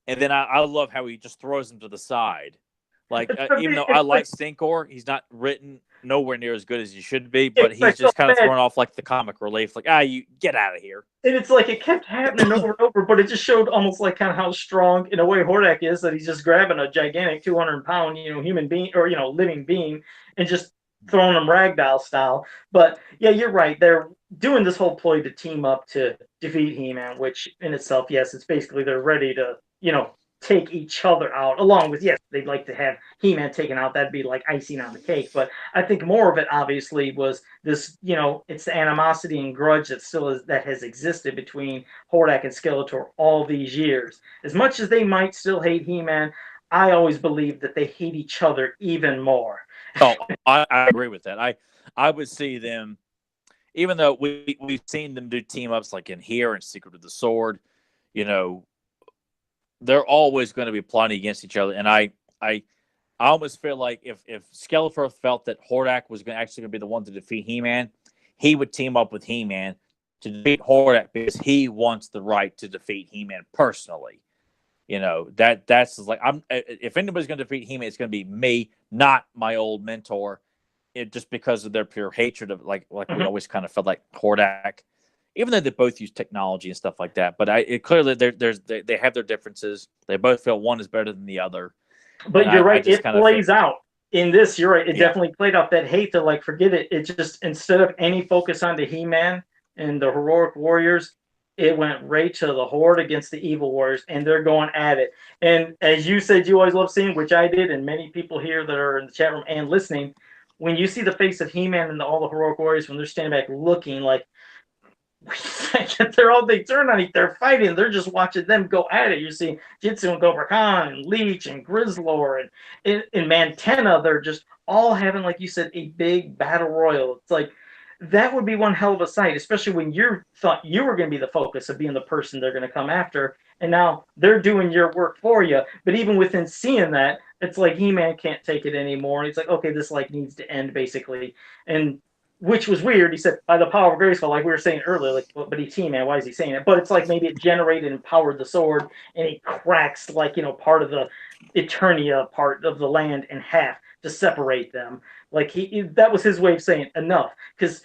And then I love how he just throws him to the side. Like, even though I like Stinkor, he's not written nowhere near as good as he should be, but he's just kind of thrown off like the comic relief. Like, you get out of here. And it's like it kept happening over and over, but it just showed almost like kind of how strong, in a way, Hordak is, that he's just grabbing a gigantic 200-pound, human being, or, living being, and just throwing him ragdoll style. But, yeah, you're right. They're doing this whole ploy to team up to defeat He-Man, which in itself, yes, it's basically they're ready to, take each other out, along with, yes, they'd like to have He-Man taken out. That'd be like icing on the cake. But I think more of it, obviously, was this, it's the animosity and grudge that has existed between Hordak and Skeletor all these years. As much as they might still hate He-Man, I always believe that they hate each other even more. Oh, I agree with that. I would see them, even though we've seen them do team-ups like in here and Secret of the Sword, they're always going to be plotting against each other. And I almost feel like if Skeletor felt that Hordak was actually going to be the one to defeat He-Man, he would team up with He-Man to defeat Hordak because he wants the right to defeat He-Man personally. That's like, if anybody's going to defeat He-Man, it's going to be me, not my old mentor. Just because of their pure hatred of we always kind of felt like Hordak. Even though they both use technology and stuff like that, but clearly they have their differences. They both feel one is better than the other. But you're right; it plays out in this. You're right; it definitely played out that hate. To forget it. It just, instead of any focus on the He-Man and the heroic warriors, it went right to the Horde against the evil warriors, and they're going at it. And as you said, you always love seeing, which I did, and many people here that are in the chat room and listening, when you see the face of He-Man and all the heroic warriors when they're standing back looking like they turn on it, they're fighting, they're just watching them go at it. You see Jitsu and Cobra Khan and Leech and Grizzlor and in Mantena, they're just all having, like you said, a big battle royal. It's like that would be one hell of a sight, especially when you thought you were going to be the focus of being the person they're going to come after, and now they're doing your work for you. But even within seeing that, it's like He-Man can't take it anymore. And it's like, okay, this like needs to end basically. And which was weird. He said, by the power of Grayskull, like we were saying earlier, like, but he's He-Man, why is he saying it? But it's like maybe it generated and powered the sword, and it cracks, like, part of the Eternia part of the land in half to separate them. Like, that was his way of saying enough. Because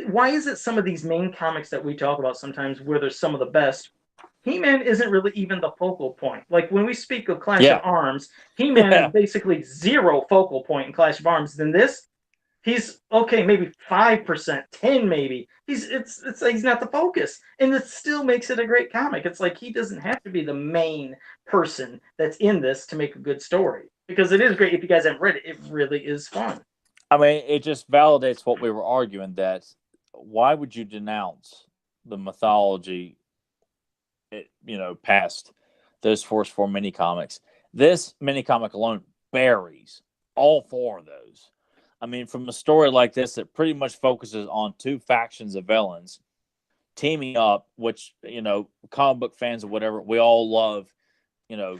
why is it some of these main comics that we talk about sometimes where there's some of the best, He-Man isn't really even the focal point. Like, when we speak of Clash of Arms, He-Man is basically zero focal point in Clash of Arms. Than this, he's okay, maybe 5%, 10 maybe. He's not the focus, and it still makes it a great comic. It's like he doesn't have to be the main person that's in this to make a good story, because it is great. If you guys haven't read it, it really is fun. I mean, it just validates what we were arguing, that why would you denounce the mythology, past those Force 4 mini comics? This mini comic alone buries all four of those. I mean, from a story like this that pretty much focuses on two factions of villains teaming up, which, comic book fans or whatever, we all love,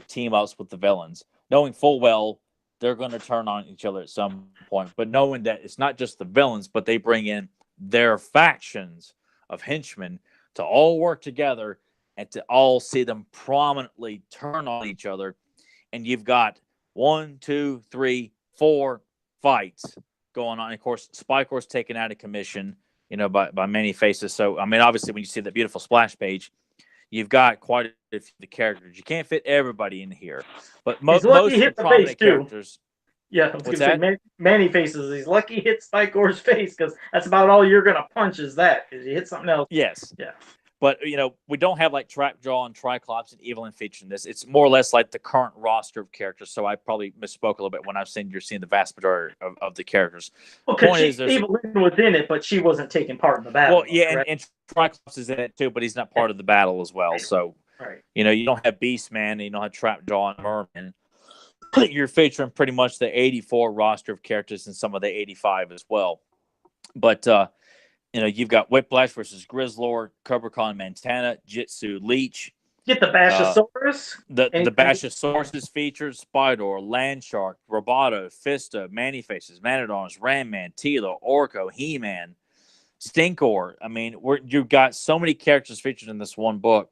team ups with the villains, knowing full well they're going to turn on each other at some point, but knowing that it's not just the villains, but they bring in their factions of henchmen to all work together and to all see them prominently turn on each other. And you've got 1, 2, 3, 4 fights going on. Of course, Spycor's taken out of commission, by many faces. So, I mean, obviously, when you see that beautiful splash page, you've got quite a few characters. You can't fit everybody in here, but most of the prominent characters. Yeah, I was going to say many faces. He's lucky he hit Spycor's face, because that's about all you're going to punch is that. If you hit something else. Yes. Yeah. But, we don't have like Trapjaw and Triclops and Evelyn featured in this. It's more or less like the current roster of characters. So I probably misspoke a little bit when I've seen you're seeing the vast majority of the characters. Well, because Evelyn was in it, but she wasn't taking part in the battle. Well, yeah, and Triclops is in it too, but he's not part of the battle as well. So, right. You don't have Beastman, and you don't have Trapjaw and Merman. You're featuring pretty much the 84 roster of characters and some of the 85 as well. But, you've got Whiplash versus Grizzlor, Cobra Khan, Mantena, Jitsu, Leech. Get the Bashosaurus. The Bashosaurus features Spydor, Landshark, Roboto, Fisto, Manifaces, Manadons, Ramman, Tilo, Orko, He-Man, Stinkor. I mean, you've got so many characters featured in this one book.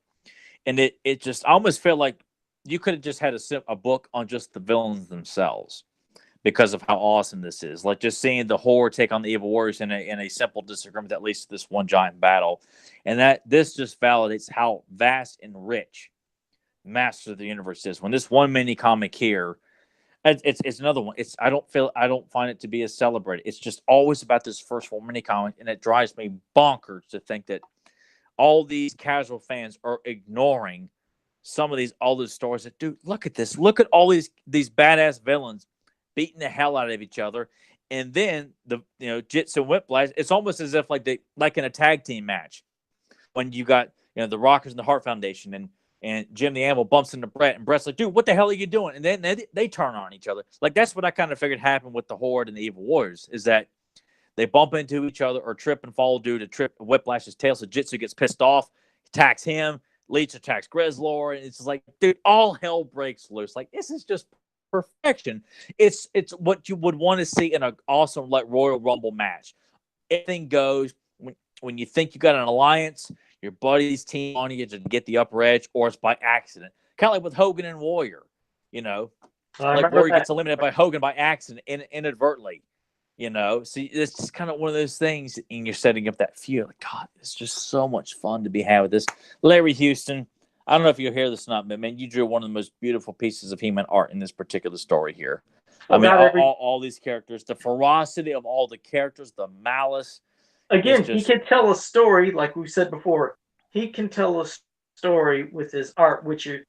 And it just, I almost feel like you could have just had a book on just the villains themselves, because of how awesome this is. Like, just seeing the Horde take on the Evil Warriors in a simple disagreement that leads to this one giant battle. And this just validates how vast and rich Master of the Universe is. When this one mini comic here, it's another one. I don't find it to be as celebrated. It's just always about this first one mini comic, and it drives me bonkers to think that all these casual fans are ignoring all those stories that, dude, look at this. Look at all these badass villains beating the hell out of each other. And then Jitsu and Whiplash, it's almost as if like in a tag team match, when you got, the Rockers and the Hart Foundation, and Jim the Animal bumps into Brett, and Brett's like, dude, what the hell are you doing? And then they turn on each other. Like, that's what I kind of figured happened with the Horde and the Evil Warriors, is that they bump into each other or trip and fall due to trip Whiplash's tail. So Jitsu gets pissed off, attacks him. Leech attacks Grizzlor, and it's just like, dude, all hell breaks loose. Like, this is just perfection. It's what you would want to see in an awesome like Royal Rumble match. Everything goes when you think you got an alliance, your buddies team on you to get the upper edge, or it's by accident. Kind of like with Hogan and Warrior, like Warrior gets eliminated by Hogan by accident, inadvertently. See, it's just kind of one of those things, and you're setting up that feud. Like, God, it's just so much fun to be had with this. Larry Houston, I don't know if you'll hear this or not, but man, you drew one of the most beautiful pieces of He-Man art in this particular story here. I mean, all these characters, the ferocity of all the characters, the malice. Again, he can tell a story, like we said before. He can tell a story with his art,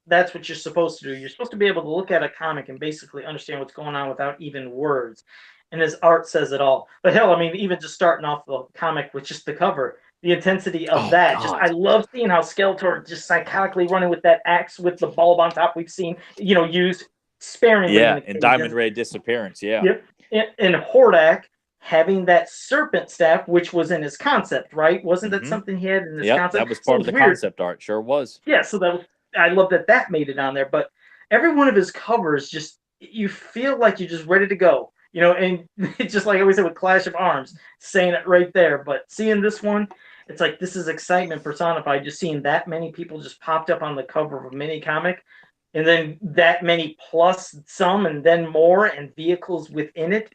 that's what you're supposed to do. You're supposed to be able to look at a comic and basically understand what's going on without even words. and his art says it all. But hell, I mean, even just starting off the comic with just the cover, the intensity of that. Just I love seeing how Skeletor just psychotically running with that axe with the bulb on top. We've seen, used sparingly. Yeah, and Diamond Ray disappearance. Yeah. Yep. And Hordak having that serpent staff, which was in his concept, right? Wasn't that something he had in his concept? That was part of the concept art. Sure was. Yeah, so I love that made it on there. But every one of his covers, just you feel like you're just ready to go. And it's just like I always said with Clash of Arms, saying it right there. But seeing this one, it's like this is excitement personified. Just seeing that many people just popped up on the cover of a mini comic, and then that many plus some, and then more, and vehicles within it.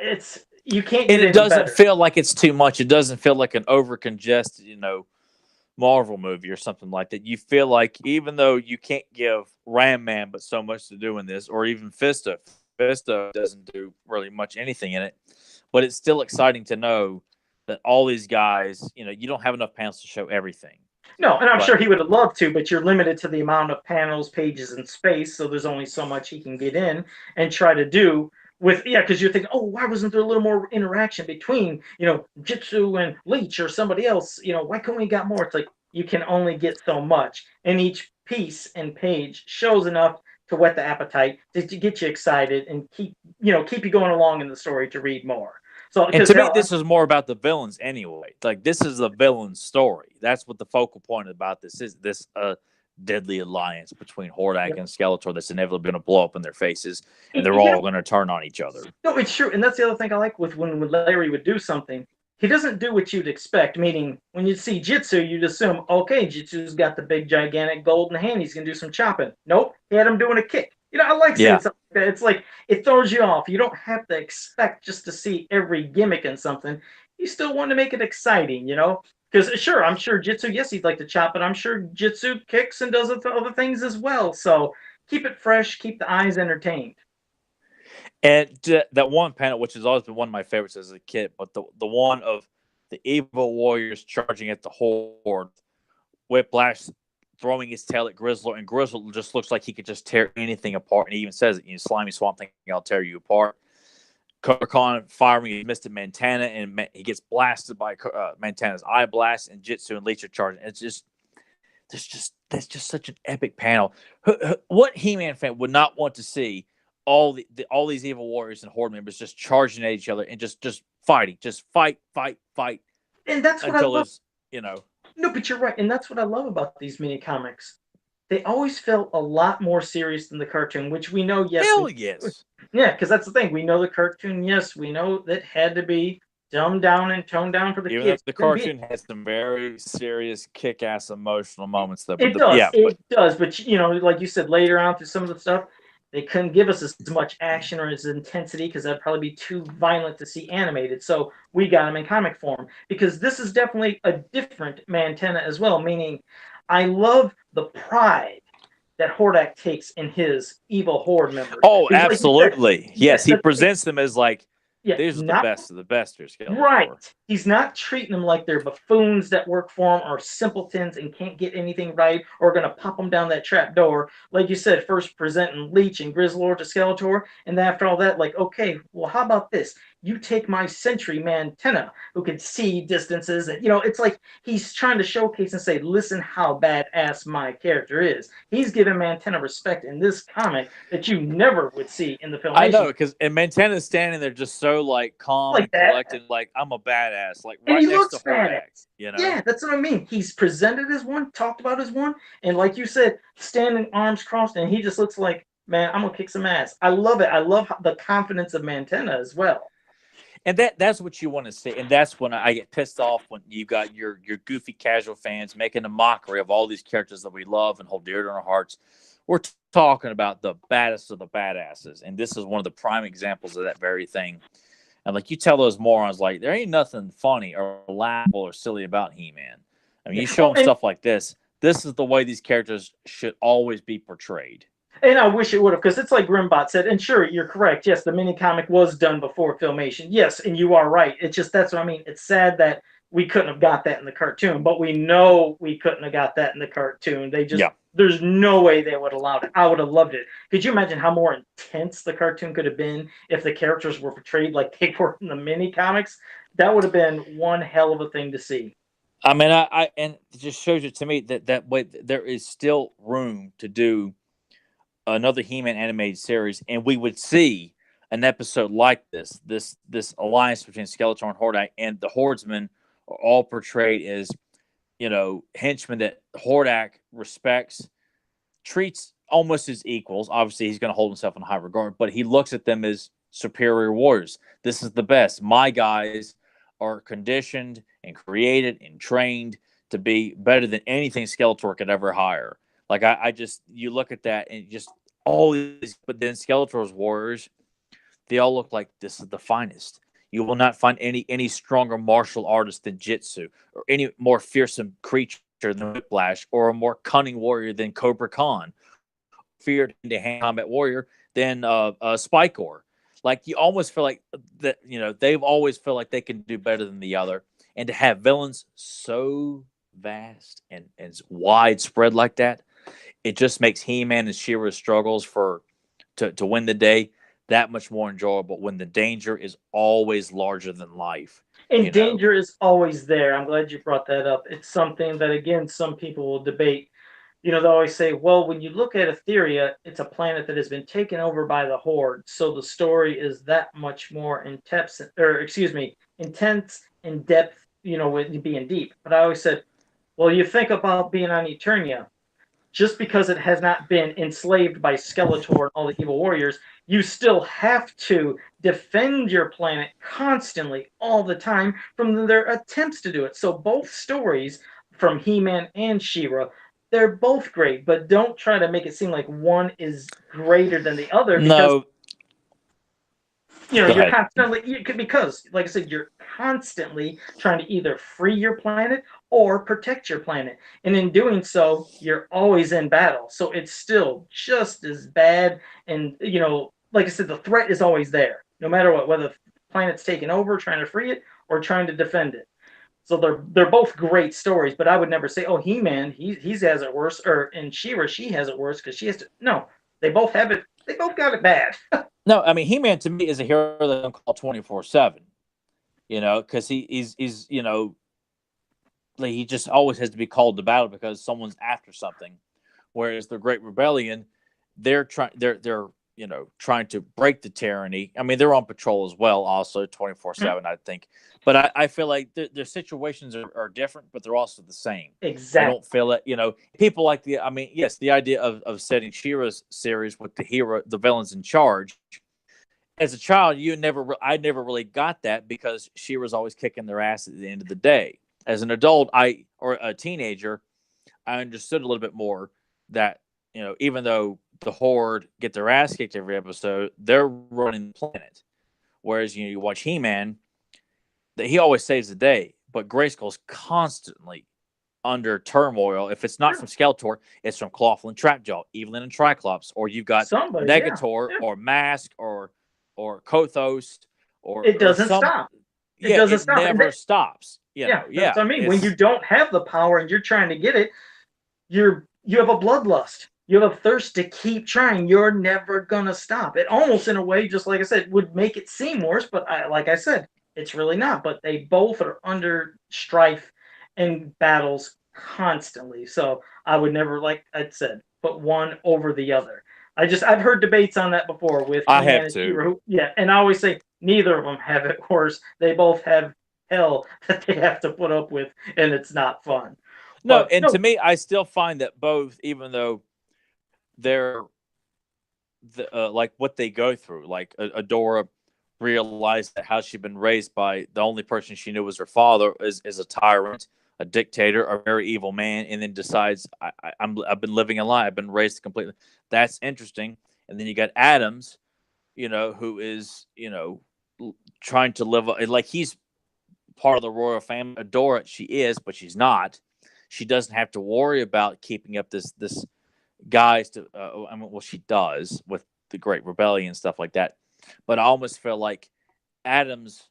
It's you can't. And it doesn't feel like it's too much. It doesn't feel like an over congested, Marvel movie or something like that. You feel like even though you can't give Ram Man but so much to do in this, or even Fisto doesn't do really much anything in it, but it's still exciting to know that all these guys, you don't have enough panels to show everything. No, and I'm sure he would have loved to, but you're limited to the amount of panels, pages, and space, so there's only so much he can get in and try to do because you're thinking, oh, why wasn't there a little more interaction between, Jitsu and Leech or somebody else? Why couldn't we got more? It's like you can only get so much, and each piece and page shows enough to whet the appetite to get you excited and keep you going along in the story to read more. So, and to me, this is more about the villains anyway. Like, this is the villain story. That's what the focal point about this is. This deadly alliance between Hordak and Skeletor that's inevitably going to blow up in their faces, and they're all going to turn on each other. No, it's true. And that's the other thing I like with when Larry would do something. He doesn't do what you'd expect, meaning when you see Jitsu, you'd assume, okay, Jitsu's got the big, gigantic golden hand. He's going to do some chopping. Nope. He had him doing a kick. I like seeing something like that. It's like it throws you off. You don't have to expect just to see every gimmick in something. You still want to make it exciting, Because sure, I'm sure Jitsu, yes, he'd like to chop, but I'm sure Jitsu kicks and does other things as well. So keep it fresh, keep the eyes entertained. And that one panel, which has always been one of my favorites as a kid, but the one of the evil warriors charging at the Horde, Whiplash throwing his tail at Grizzler, and Grizzler just looks like he could just tear anything apart. And he even says it, slimy swamp thing, I'll tear you apart. Khan firing his Mr. Montana, and he gets blasted by Montana's eye blast, and Jitsu and Leech are charging. It's just, that's just such an epic panel. What He-Man fan would not want to see all these evil warriors and Horde members just charging at each other and just fighting, just fight. And that's what I love. No, but you're right, and that's what I love about these mini comics. They always felt a lot more serious than the cartoon, which we know, yes. Hell yes. Yeah, because that's the thing. We know the cartoon, yes, we know that had to be dumbed down and toned down for the kids. Even the cartoon has some very serious, kick-ass emotional moments. It does, but like you said, later on through some of the stuff, they couldn't give us as much action or as intensity because that'd probably be too violent to see animated. So we got them in comic form because this is definitely a different Montana as well, meaning I love the pride that Hordak takes in his evil Horde members. Oh, absolutely. Yes, he presents them as like, these are the best of the best. Right. He's not treating them like they're buffoons that work for him or simpletons and can't get anything right or going to pop them down that trap door. Like you said, first presenting Leech and Grizzlord to Skeletor, and then after all that, like, okay, well, how about this? You take my Sentry Montana, who can see distances. And, it's like he's trying to showcase and say, listen how badass my character is. He's giving Montana respect in this comic that you never would see in the film. I know, because Montana's standing there just so, like, calm and collected, like, I'm a badass. Like, right next to Hordak, Yeah, that's what I mean. He's presented as one, talked about as one, and like you said, standing arms crossed, and he just looks like, man, I'm going to kick some ass. I love it. I love the confidence of Montana as well. And that's what you want to see. And that's when I get pissed off when you got your goofy casual fans making a mockery of all these characters that we love and hold dear to our hearts. We're talking about the baddest of the badasses. And this is one of the prime examples of that very thing. And like you tell those morons, like, there ain't nothing funny or laughable or silly about He-Man. I mean, you show them stuff like this. This is the way these characters should always be portrayed. And I wish it would have, because it's like Grimbot said, and sure, you're correct. Yes, the mini comic was done before Filmation. Yes, and you are right. It's just, that's what I mean. It's sad that we couldn't have got that in the cartoon, but we know we couldn't have got that in the cartoon. They just There's no way they would have allowed it. I would have loved it. Could you imagine how more intense the cartoon could have been if the characters were portrayed like they were in the mini comics? That would have been one hell of a thing to see. I mean, I and it just shows you to me that way there is still room to do another He-Man animated series, and we would see an episode like this alliance between Skeletor and Hordak, and the Hordsmen are all portrayed as, henchmen that Hordak respects, treats almost as equals. Obviously, he's going to hold himself in high regard, but he looks at them as superior warriors. This is the best. My guys are conditioned and created and trained to be better than anything Skeletor could ever hire. Like I just, you look at that and just all these, but then Skeletor's warriors, they all look like this is the finest. You will not find any stronger martial artist than Jitsu, or any more fearsome creature than Whiplash, or a more cunning warrior than Cobra Khan, feared into hand combat warrior than Spikor. Like you almost feel like that, they've always felt like they can do better than the other, and to have villains so vast and widespread like that, it just makes He-Man and She-Ra's struggles to win the day that much more enjoyable when the danger is always larger than life. And danger is always there. I'm glad you brought that up. It's something that, again, some people will debate. They always say, well, when you look at Etheria, it's a planet that has been taken over by the Horde. So the story is that much more intense in depth, with being deep. But I always said, well, you think about being on Eternia. Just because it has not been enslaved by Skeletor and all the evil warriors, you still have to defend your planet constantly, all the time, from their attempts to do it. So both stories, from He-Man and She-Ra, they're both great, but don't try to make it seem like one is greater than the other. Because, you're constantly, because, like I said, you're constantly trying to either free your planet or protect your planet. And in doing so, you're always in battle. So it's still just as bad. And, like I said, the threat is always there, no matter what, whether the planet's taken over, trying to free it, or trying to defend it. So they're both great stories, but I would never say, oh, He-Man, he has it worse, or in She-Ra, she has it worse because she has to. No, they both have it. They both got it bad. No, I mean, He-Man to me is a hero that I'm called 24/7. Because he's he just always has to be called to battle because someone's after something. Whereas the Great Rebellion, they're trying to break the tyranny. I mean, they're on patrol as well, also 24/7, I think. But I feel like their situations are different, but they're also the same. Exactly. I don't feel it. People like the idea of setting She-Ra's series with the villains in charge. As a child, I never really got that because She-Ra's always kicking their ass at the end of the day. As an adult, or a teenager, I understood a little bit more that, even though the Horde get their ass kicked every episode, they're running the planet. Whereas, you watch He-Man, that he always saves the day, but Grayskull's constantly under turmoil. If it's not from Skeletor, it's from Clawful, Trapjaw, Evelyn, and Triclops, or you've got Negator, or Mask, or Kothos, or it doesn't stop. It never stops. That's what I mean. When you don't have the power and you're trying to get it, you have a bloodlust. You have a thirst to keep trying. You're never gonna stop. It almost, in a way, just like I said, would make it seem worse. But like I said, it's really not. But they both are under strife and battles constantly. So I would never, like I said, put one over the other. I've heard debates on that before with I have too. Yeah, and I always say neither of them have it worse. They both have hell that they have to put up with, and it's not fun. To me, I still find that both, even though they're like what they go through, like Adora realized that how she'd been raised by the only person she knew was her father is a tyrant, a dictator, a very evil man, and then decides I've been living a lie. I've been raised completely. That's interesting. And then you got Adams, who is trying to live like he's part of the royal family. Adora, she is, but she's not. She doesn't have to worry about keeping up this guise to. She does with the Great Rebellion and stuff like that. But I almost feel like Adams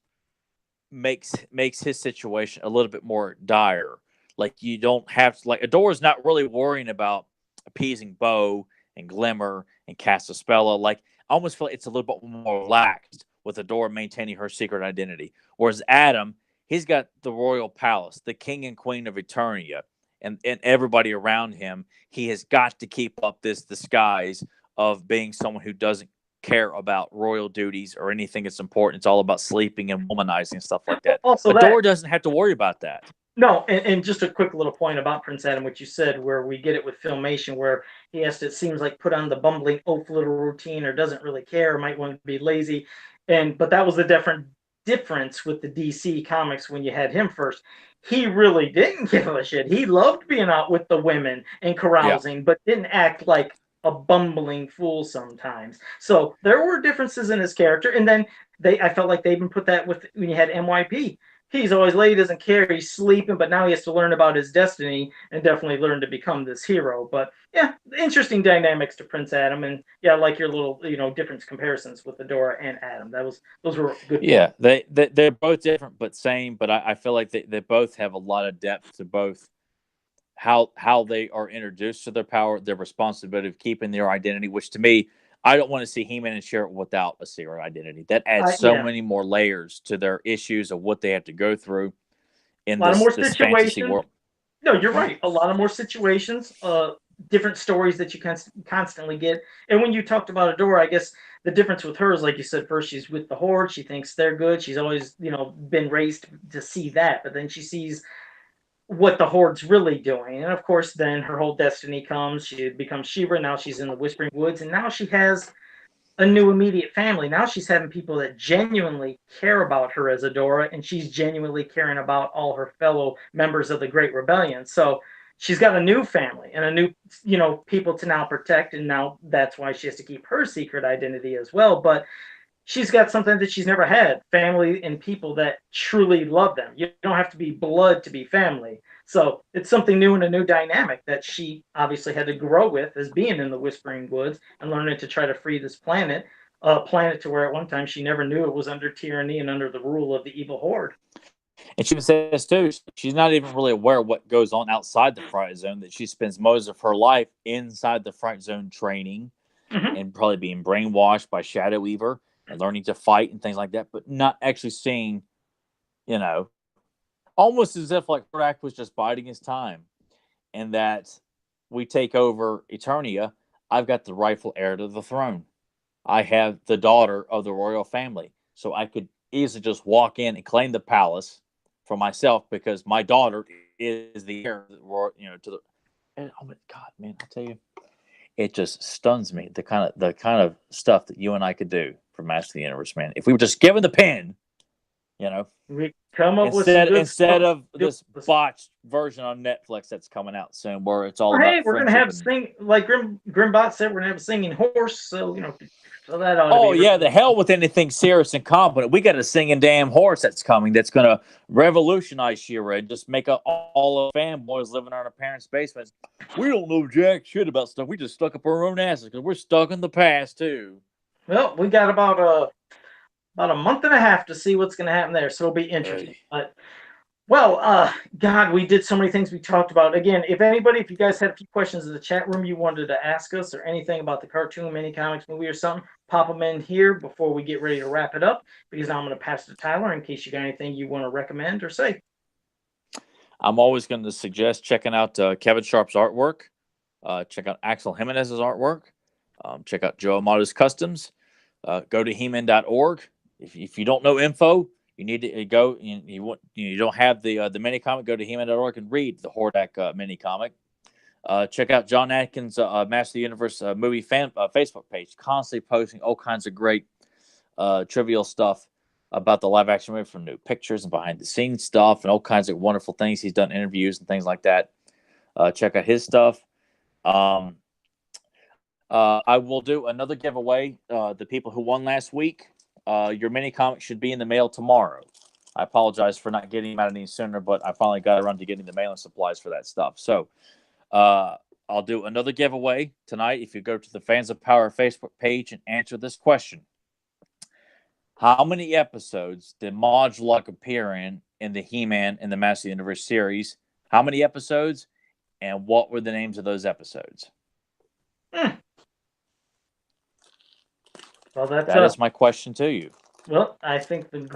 makes his situation a little bit more dire. Like you don't have to, like Adora's not really worrying about appeasing Bo and Glimmer and Castaspella. Like, I almost feel like it's a little bit more relaxed with Adora maintaining her secret identity. Whereas Adam, he's got the royal palace, the king and queen of Eternia, and everybody around him. He has got to keep up this disguise of being someone who doesn't care about royal duties or anything that's important. It's all about sleeping and womanizing and stuff like that. Also, Adora doesn't have to worry about that. No, and just a quick little point about Prince Adam, which you said, where we get it with Filmation, where he has to, it seems like, put on the bumbling oaf little routine, or doesn't really care, or might want to be lazy, but that was the difference with the DC comics when you had him first. He really didn't give a shit. He loved being out with the women and carousing, but didn't act like a bumbling fool sometimes. So there were differences in his character, and then I felt like they even put that with when you had MYP. He's always late, doesn't care, he's sleeping, but now he has to learn about his destiny and definitely learn to become this hero. But yeah, interesting dynamics to Prince Adam, and yeah, I like your little difference comparisons with Adora and Adam. Those were good. Yeah, they're both different but same. But I feel like they both have a lot of depth to both how they are introduced to their power, their responsibility of keeping their identity, which to me, I don't want to see He-Man and She-Ra without a secret identity. That adds so many more layers to their issues of what they have to go through in this fantasy world. No, you're right. A lot of more situations, different stories that you constantly get. And when you talked about Adora, I guess the difference with her is, like you said, first she's with the Horde. She thinks they're good. She's always, been raised to see that. But then she sees what the Horde's really doing. And of course, then her whole destiny comes. She becomes She-Ra. Now she's in the Whispering Woods. And now she has a new immediate family. Now she's having people that genuinely care about her as Adora, and she's genuinely caring about all her fellow members of the Great Rebellion. So she's got a new family and a new, people to now protect. And now that's why she has to keep her secret identity as well. But she's got something that she's never had, family and people that truly love them. You don't have to be blood to be family. So it's something new and a new dynamic that she obviously had to grow with as being in the Whispering Woods and learning to try to free this planet, a planet to where at one time she never knew it was under tyranny and under the rule of the evil Horde. And she says too, she's not even really aware of what goes on outside the Fright Zone, that she spends most of her life inside the Fright Zone training and probably being brainwashed by Shadow Weaver and learning to fight and things like that, but not actually seeing, almost as if like Hordak was just biding his time, and that we take over Eternia. I've got the rightful heir to the throne. I have the daughter of the royal family, so I could easily just walk in and claim the palace for myself because my daughter is the heir, to the. And, oh my God, man! I tell you, it just stuns me the kind of stuff that you and I could do for Master of the Universe, man. If we were just given the pen, we come up instead of this botched version on Netflix that's coming out soon, where it's all about. Hey, we're gonna have like Grimbot said, we're gonna have a singing horse, so so that ought to be. Oh yeah, the hell with anything serious and competent. We got a singing damn horse that's coming. That's gonna revolutionize She-Ra and just make all of fanboys living in our parents' basements. We don't know jack shit about stuff. We just stuck up our own asses because we're stuck in the past too. Well, we got about a month and a half to see what's going to happen there, so it'll be interesting. But God, we did so many things we talked about. Again, if you guys had a few questions in the chat room you wanted to ask us, or anything about the cartoon, mini comics, movie, or something, pop them in here before we get ready to wrap it up, because now I'm going to pass it to Tyler in case you got anything you want to recommend or say. I'm always going to suggest checking out Kevin Sharp's artwork. Check out Axel Jimenez's artwork. Check out Joe Amato's Customs. Go to heman.org. If you don't know info, you need to go. You don't have the mini comic. Go to heman.org and read the Hordak mini comic. Check out John Atkins' Master of the Universe movie fan Facebook page. Constantly posting all kinds of great trivial stuff about the live action movie, from new pictures and behind the scenes stuff and all kinds of wonderful things. He's done interviews and things like that. Check out his stuff. I will do another giveaway. The people who won last week, your mini comic should be in the mail tomorrow. I apologize for not getting them out any sooner, but I finally got around to getting the mailing supplies for that stuff. So I'll do another giveaway tonight if you go to the Fans of Power Facebook page and answer this question. How many episodes did Maj Luck appear in the He-Man and the Master of the Universe series? How many episodes, and what were the names of those episodes? Well, that is my question to you. Well, I think the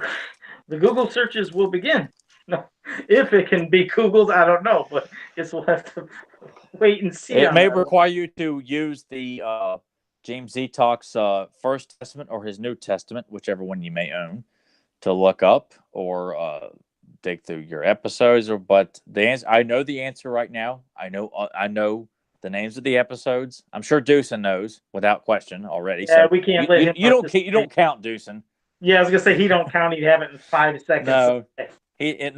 Google searches will begin. No, if it can be Googled, I don't know, but guess we'll have to wait and see. It may require you to use the James Z Talk's First Testament or his New Testament, whichever one you may own, to look up or dig through your episodes. But the answer, I know the answer right now. I know the names of the episodes. I'm sure Deucen knows without question already. Yeah, so we can't let him. You don't count Deucen. Yeah, I was gonna say he don't count. He'd have it in 5 seconds. No,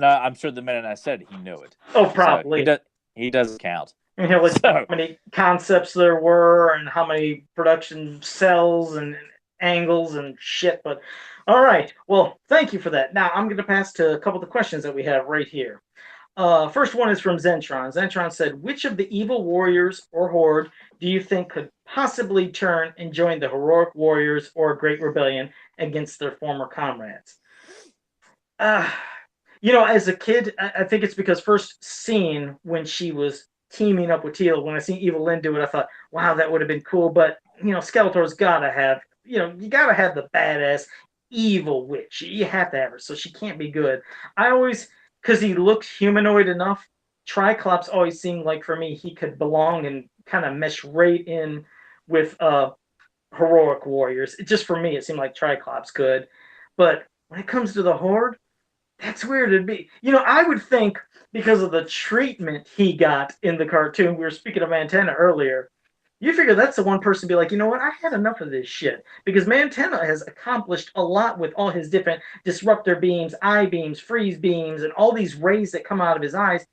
I'm sure the minute I said it, he knew it. Oh, probably. So he doesn't count. And he'll list how many concepts there were and how many production cells and angles and shit. But all right, well, thank you for that. Now I'm going to pass to a couple of the questions that we have right here. First one is from Zentron. Zentron said, which of the evil warriors or horde do you think could possibly turn and join the heroic warriors or Great Rebellion against their former comrades? As a kid, I think it's because first scene when she was teaming up with Teal, when I seen Evil Lynn do it, I thought, wow, that would have been cool. But, Skeletor's got to have, you got to have the badass evil witch. You have to have her, so she can't be good. I always, because he looks humanoid enough, Triclops always seemed like, for me, he could belong and kind of mesh right in with heroic warriors. Just for me, it seemed like Triclops could. But when it comes to the Horde, that's weird. It'd be, I would think because of the treatment he got in the cartoon, we were speaking of Mantenna earlier, you figure that's the one person to be like, you know what, I had enough of this shit. Because Mantenna has accomplished a lot with all his different disruptor beams, eye beams, freeze beams, and all these rays that come out of his eyes.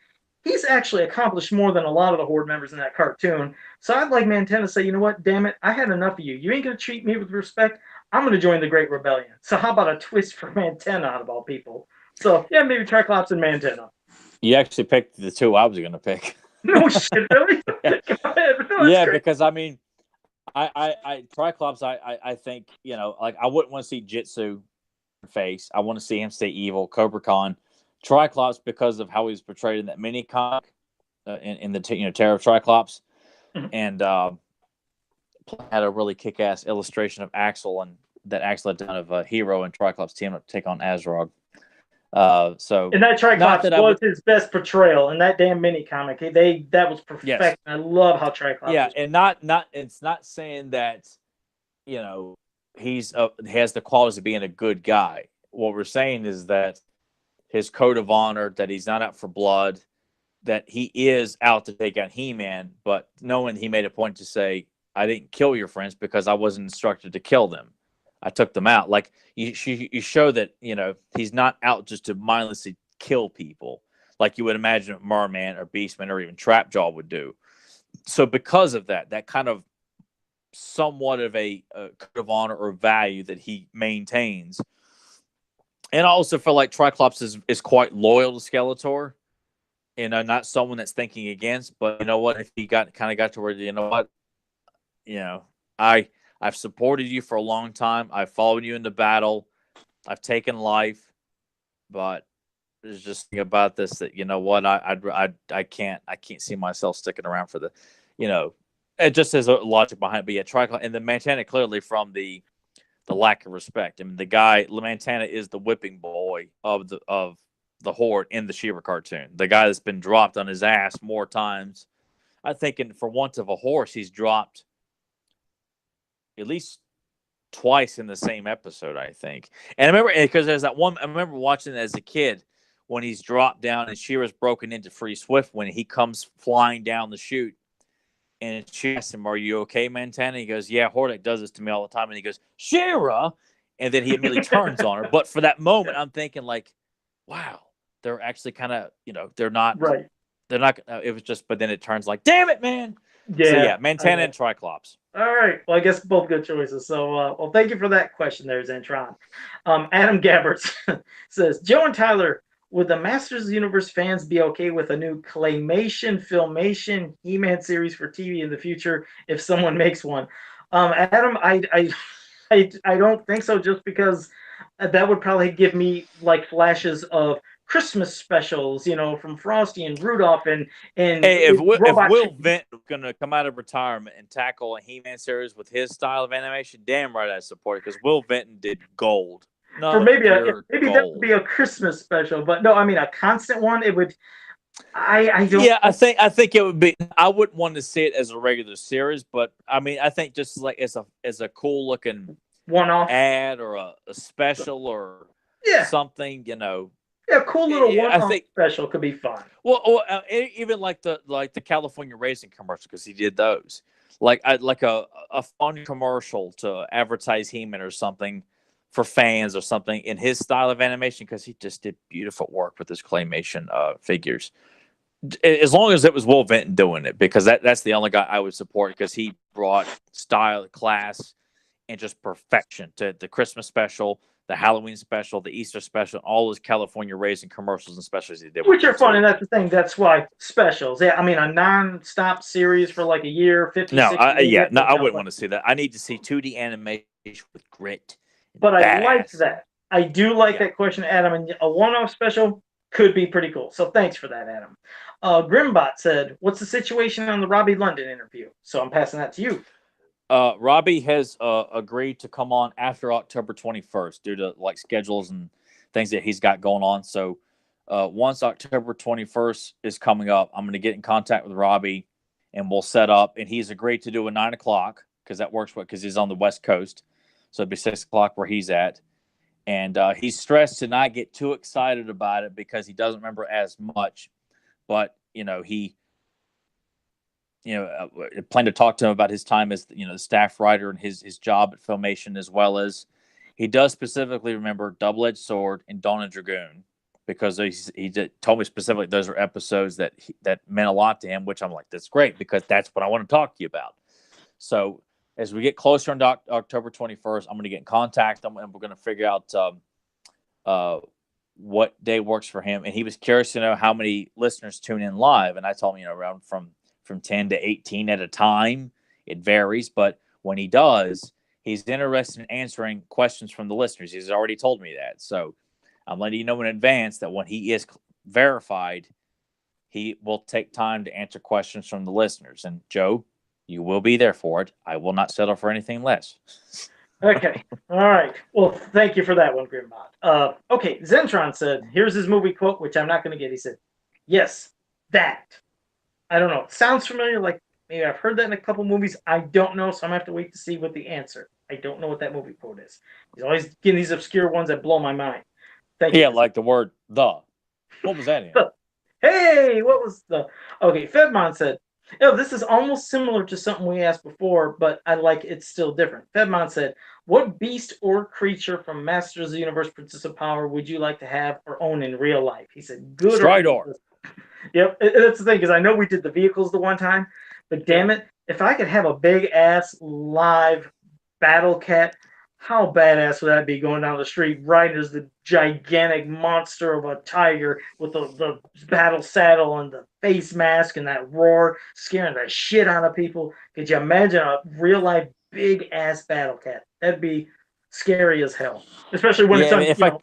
He's actually accomplished more than a lot of the Horde members in that cartoon. So I'd like Mantenna to say, you know what, damn it, I had enough of you. You ain't going to treat me with respect. I'm going to join the Great Rebellion. So how about a twist for Mantenna out of all people? So, yeah, maybe Triclops and Mantenna. You actually picked the two I was going to pick. No shit, really? Yeah, great. Because, I mean, Triclops, I think, I wouldn't want to see Jitsu face. I want to see him stay evil. Cobra Khan. Triclops, because of how he was portrayed in that mini comic, in the Terror of Triclops. Mm-hmm. And had a really kick-ass illustration of Axel, and that Axel had done of Hero and Triclops team up to take on Azrog. And that Triclops was his best portrayal in that damn mini comic. That was perfect. Yes. I love how Triclops. Yeah, and it's not saying that he's has the qualities of being a good guy. What we're saying is that his code of honor, that he's not out for blood, that he is out to take out He-Man, but knowing he made a point to say, I didn't kill your friends because I wasn't instructed to kill them. I took them out. Like you show that, he's not out just to mindlessly kill people like you would imagine Merman or Beastman or even Trapjaw would do. So because of that kind of somewhat of a code of honor or value that he maintains. And I also feel like Triclops is quite loyal to Skeletor. Not someone that's thinking against, but you know what? If he got to where, you know what? I've supported you for a long time. I've followed you into battle. I've taken life, but there's just thing about this that, you know what? I can't see myself sticking around for the, it just has a logic behind it. But yeah, Triclops and the Mantenna clearly from the lack of respect. I mean, the guy Mantenna is the whipping boy of the Horde in the She-Ra cartoon. The guy that's been dropped on his ass more times. I think for want of a horse, he's dropped at least twice in the same episode, I think. And I remember, because there's that one, I remember watching it as a kid when he's dropped down and She-Ra's broken into Free Swift when he comes flying down the chute. And she asks him, are you okay, Mantenna? He goes, yeah, Hordak does this to me all the time. And he goes, She-Ra! And then he immediately turns on her. But for that moment, I'm thinking like, wow, they're actually kind of, they're not. Right. They're not, it was just, but then it turns like, damn it, man. Yeah. So yeah, Mantenna and Triclops. All right. Well, I guess both good choices. So, thank you for that question there, Zentron. Adam Gabbert says, Joe and Tyler, would the Masters of the Universe fans be okay with a new claymation, filmation, He-Man series for TV in the future if someone makes one? Adam, I don't think so, just because that would probably give me like flashes of Christmas specials, from Frosty and Rudolph and Hey, if Robot Will Chicken. Vinton was going to come out of retirement and tackle a He-Man series with his style of animation, damn right I support it, because Will Vinton did gold. No, For maybe maybe that would be a Christmas special, but no, I mean a constant one. It would. I don't. Yeah, I think it would be. I wouldn't want to see it as a regular series, but I mean, I think just like as a cool looking one-off ad or a special or something, Yeah, cool little one-off I think special could be fun. Well, even like the California racing commercial, because he did those. Like a fun commercial to advertise He-Man or something for fans or something in his style of animation, because he just did beautiful work with his claymation figures. As long as it was Will Vinton doing it, because that's the only guy I would support, because he brought style, class, and just perfection to the Christmas special, the Halloween special, the Easter special, all those California racing commercials and specials he did. Which are fun, and that's the thing. That's why specials. Yeah, I mean a non-stop series for like a year, 50, 60 I wouldn't want to see that. I need to see 2D animation with grit. But I like that. I do like that question, Adam, and a one-off special could be pretty cool. So thanks for that, Adam. Grimbot said, "What's the situation on the Robbie London interview?" So I'm passing that to you. Robbie has agreed to come on after October 21st due to like schedules and things that he's got going on. So once October 21st is coming up, I'm going to get in contact with Robbie and we'll set up. And he's agreed to do a 9 o'clock because that works because he's on the West Coast. So it'd be 6 o'clock where he's at. And he's stressed to not get too excited about it because he doesn't remember as much. But, he plan to talk to him about his time as the staff writer and his job at Filmation, as well as he does specifically remember Double-Edged Sword and Dawn and Dragoon, because he told me specifically those are episodes that meant a lot to him, which I'm like, that's great, because that's what I want to talk to you about. So as we get closer on October 21st, I'm going to get in contact and we're going to figure out what day works for him. And he was curious to know how many listeners tune in live, and I told him around from 10 to 18 at a time. It varies, but when he does, he's interested in answering questions from the listeners. He's already told me that. So I'm letting you know in advance that when he is verified, he will take time to answer questions from the listeners. And Joe, you will be there for it. I will not settle for anything less. Okay. All right. Well, thank you for that one, Grimbot. Okay. Zentron said, here's his movie quote, which I'm not going to get. He said, "Yes, that." I don't know. It sounds familiar. Like maybe I've heard that in a couple movies. I don't know, so I'm gonna have to wait to see what the answer. I don't know what that movie quote is. He's always getting these obscure ones that blow my mind. Thank you. Yeah, like the word "the." What was that in? Hey, what was the? Okay, Fedmon said, this is almost similar to something we asked before, but I like it's still different." Fedmon said, "What beast or creature from Masters of the Universe, Princess of Power would you like to have or own in real life?" He said, "Good." Stridor. Yep, that's the thing, because I know we did the vehicles the one time, but damn it, if I could have a big ass live battle cat, how badass would that be, going down the street riding as the gigantic monster of a tiger with the battle saddle and the face mask and that roar scaring the shit out of people? Could you imagine a real life big ass battle cat? That'd be scary as hell, especially when it's on.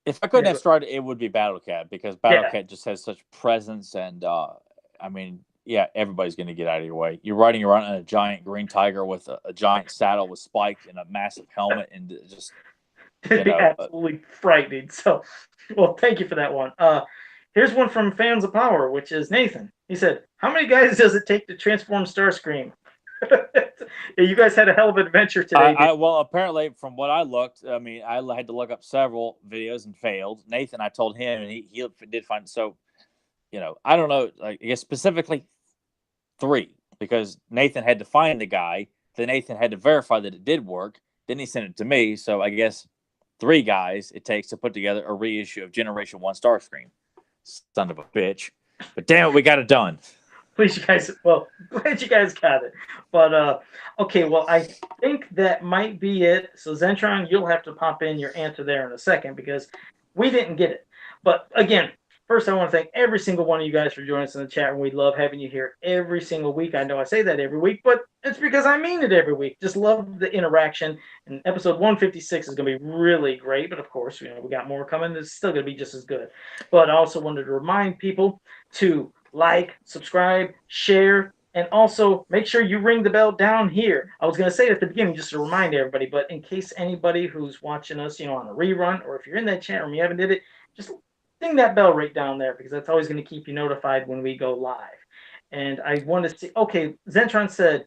If I couldn't have started, it would be Battle Cat, because Battle Cat just has such presence, and everybody's going to get out of your way. You're riding around on a giant green tiger with a giant saddle with spikes and a massive helmet, and just it'd be absolutely frightening. So, well, thank you for that one. Here's one from Fans of Power, which is Nathan. He said, "How many guys does it take to transform Starscream?" You guys had a hell of an adventure today. Well, apparently, from what I looked, I had to look up several videos and failed. Nathan, I told him, and he did find. So, I don't know. I guess specifically 3, because Nathan had to find the guy. Then Nathan had to verify that it did work. Then he sent it to me. So I guess 3 guys it takes to put together a reissue of Generation 1 Starscream. Son of a bitch! But damn it, we got it done. Please, you guys. Well, glad you guys got it. But okay, well, I think that might be it. So Zentron, you'll have to pop in your answer there in a second, because we didn't get it. But again, First, I want to thank every single one of you guys for joining us in the chat room. We love having you here every single week. I know I say that every week, but it's because I mean it every week. Just love the interaction. And episode 156 is going to be really great. But of course, we got more coming. It's still going to be just as good. But I also wanted to remind people to like, subscribe, share, and also make sure you ring the bell down here. I was going to say it at the beginning just to remind everybody, but in case anybody who's watching us, on a rerun, or if you're in that chat room, you haven't did it, just ding that bell right down there, because that's always going to keep you notified when we go live. And I want to see, okay, Zentron said,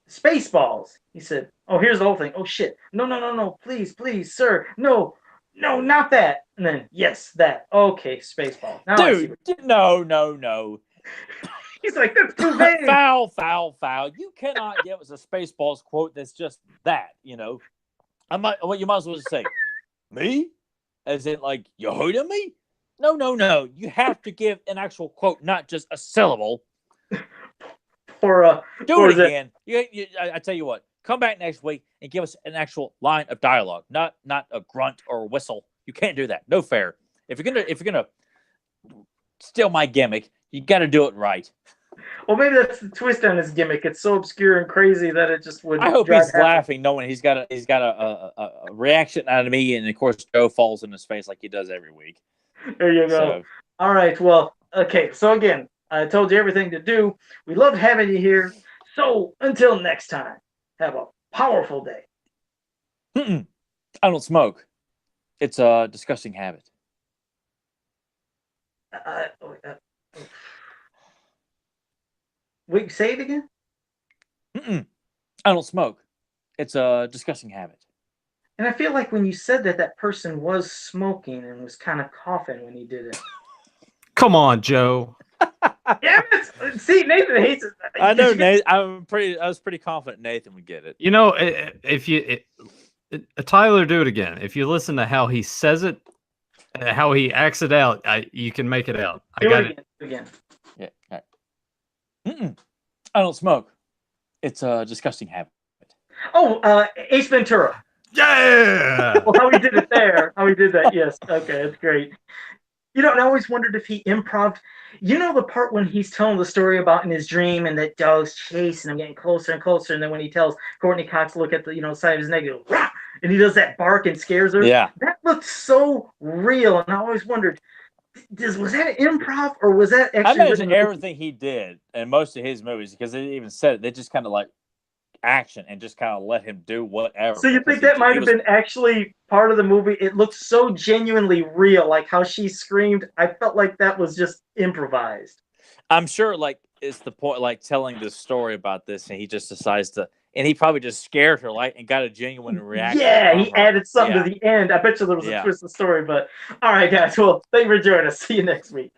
Spaceballs. He said, oh, here's the whole thing. Oh, shit. No. Please, sir. No, not that. And then, yes, that. Okay, Spaceballs. Now dude, no. He's like, that's too vague. Foul. You cannot give us a Spaceballs quote that's just that, you might as well just say, me? As in, like, you heard me? No. You have to give an actual quote, not just a syllable. Do it again. I tell you what, come back next week and give us an actual line of dialogue, not a grunt or a whistle. You can't do that. No fair. If you're gonna steal my gimmick, you got to do it right. Well, maybe that's the twist on his gimmick. It's so obscure and crazy that it just would. I hope he's laughing, knowing he's got a reaction out of me, and of course Joe falls in his face like he does every week. There you go. So. All right. Well, okay. So again, I told you everything to do. We loved having you here. So until next time, have a powerful day. I don't smoke. It's a disgusting habit. Wait, say it again? I don't smoke. It's a disgusting habit. And I feel like when you said that person was smoking and was kind of coughing when he did it. Come on, Joe. Yeah, see, Nathan hates it. I know, Nathan. I was pretty confident Nathan would get it. Tyler, do it again. If you listen to how he says it, how he acts it out, you can make it out. Do it again. Yeah. All right. I don't smoke. It's a disgusting habit. Oh, Ace Ventura. Yeah. Well, how he did it there. How he did that. Yes. Okay, that's great. And I always wondered if he improv. The part when he's telling the story about in his dream and that dog's chasing him, getting closer and closer, and then when he tells Courtney Cox to look at the side of his neck, and he does that bark and scares her. Yeah. That looked so real, and I always wondered, was that improv or was that actually? I imagine everything he did in most of his movies, because they even said it, they just kind of like action and just kind of let him do whatever. So you think that might have been actually part of the movie? It looked so genuinely real, like how she screamed. I felt like that was just improvised. I'm sure, like, it's the point, like, telling this story about this, and he just decides to, and he probably just scared her, like, and got a genuine reaction. Yeah, he added something to the end. I bet you there was a twist of the story, but all right, guys. Well, thank you for joining us. See you next week.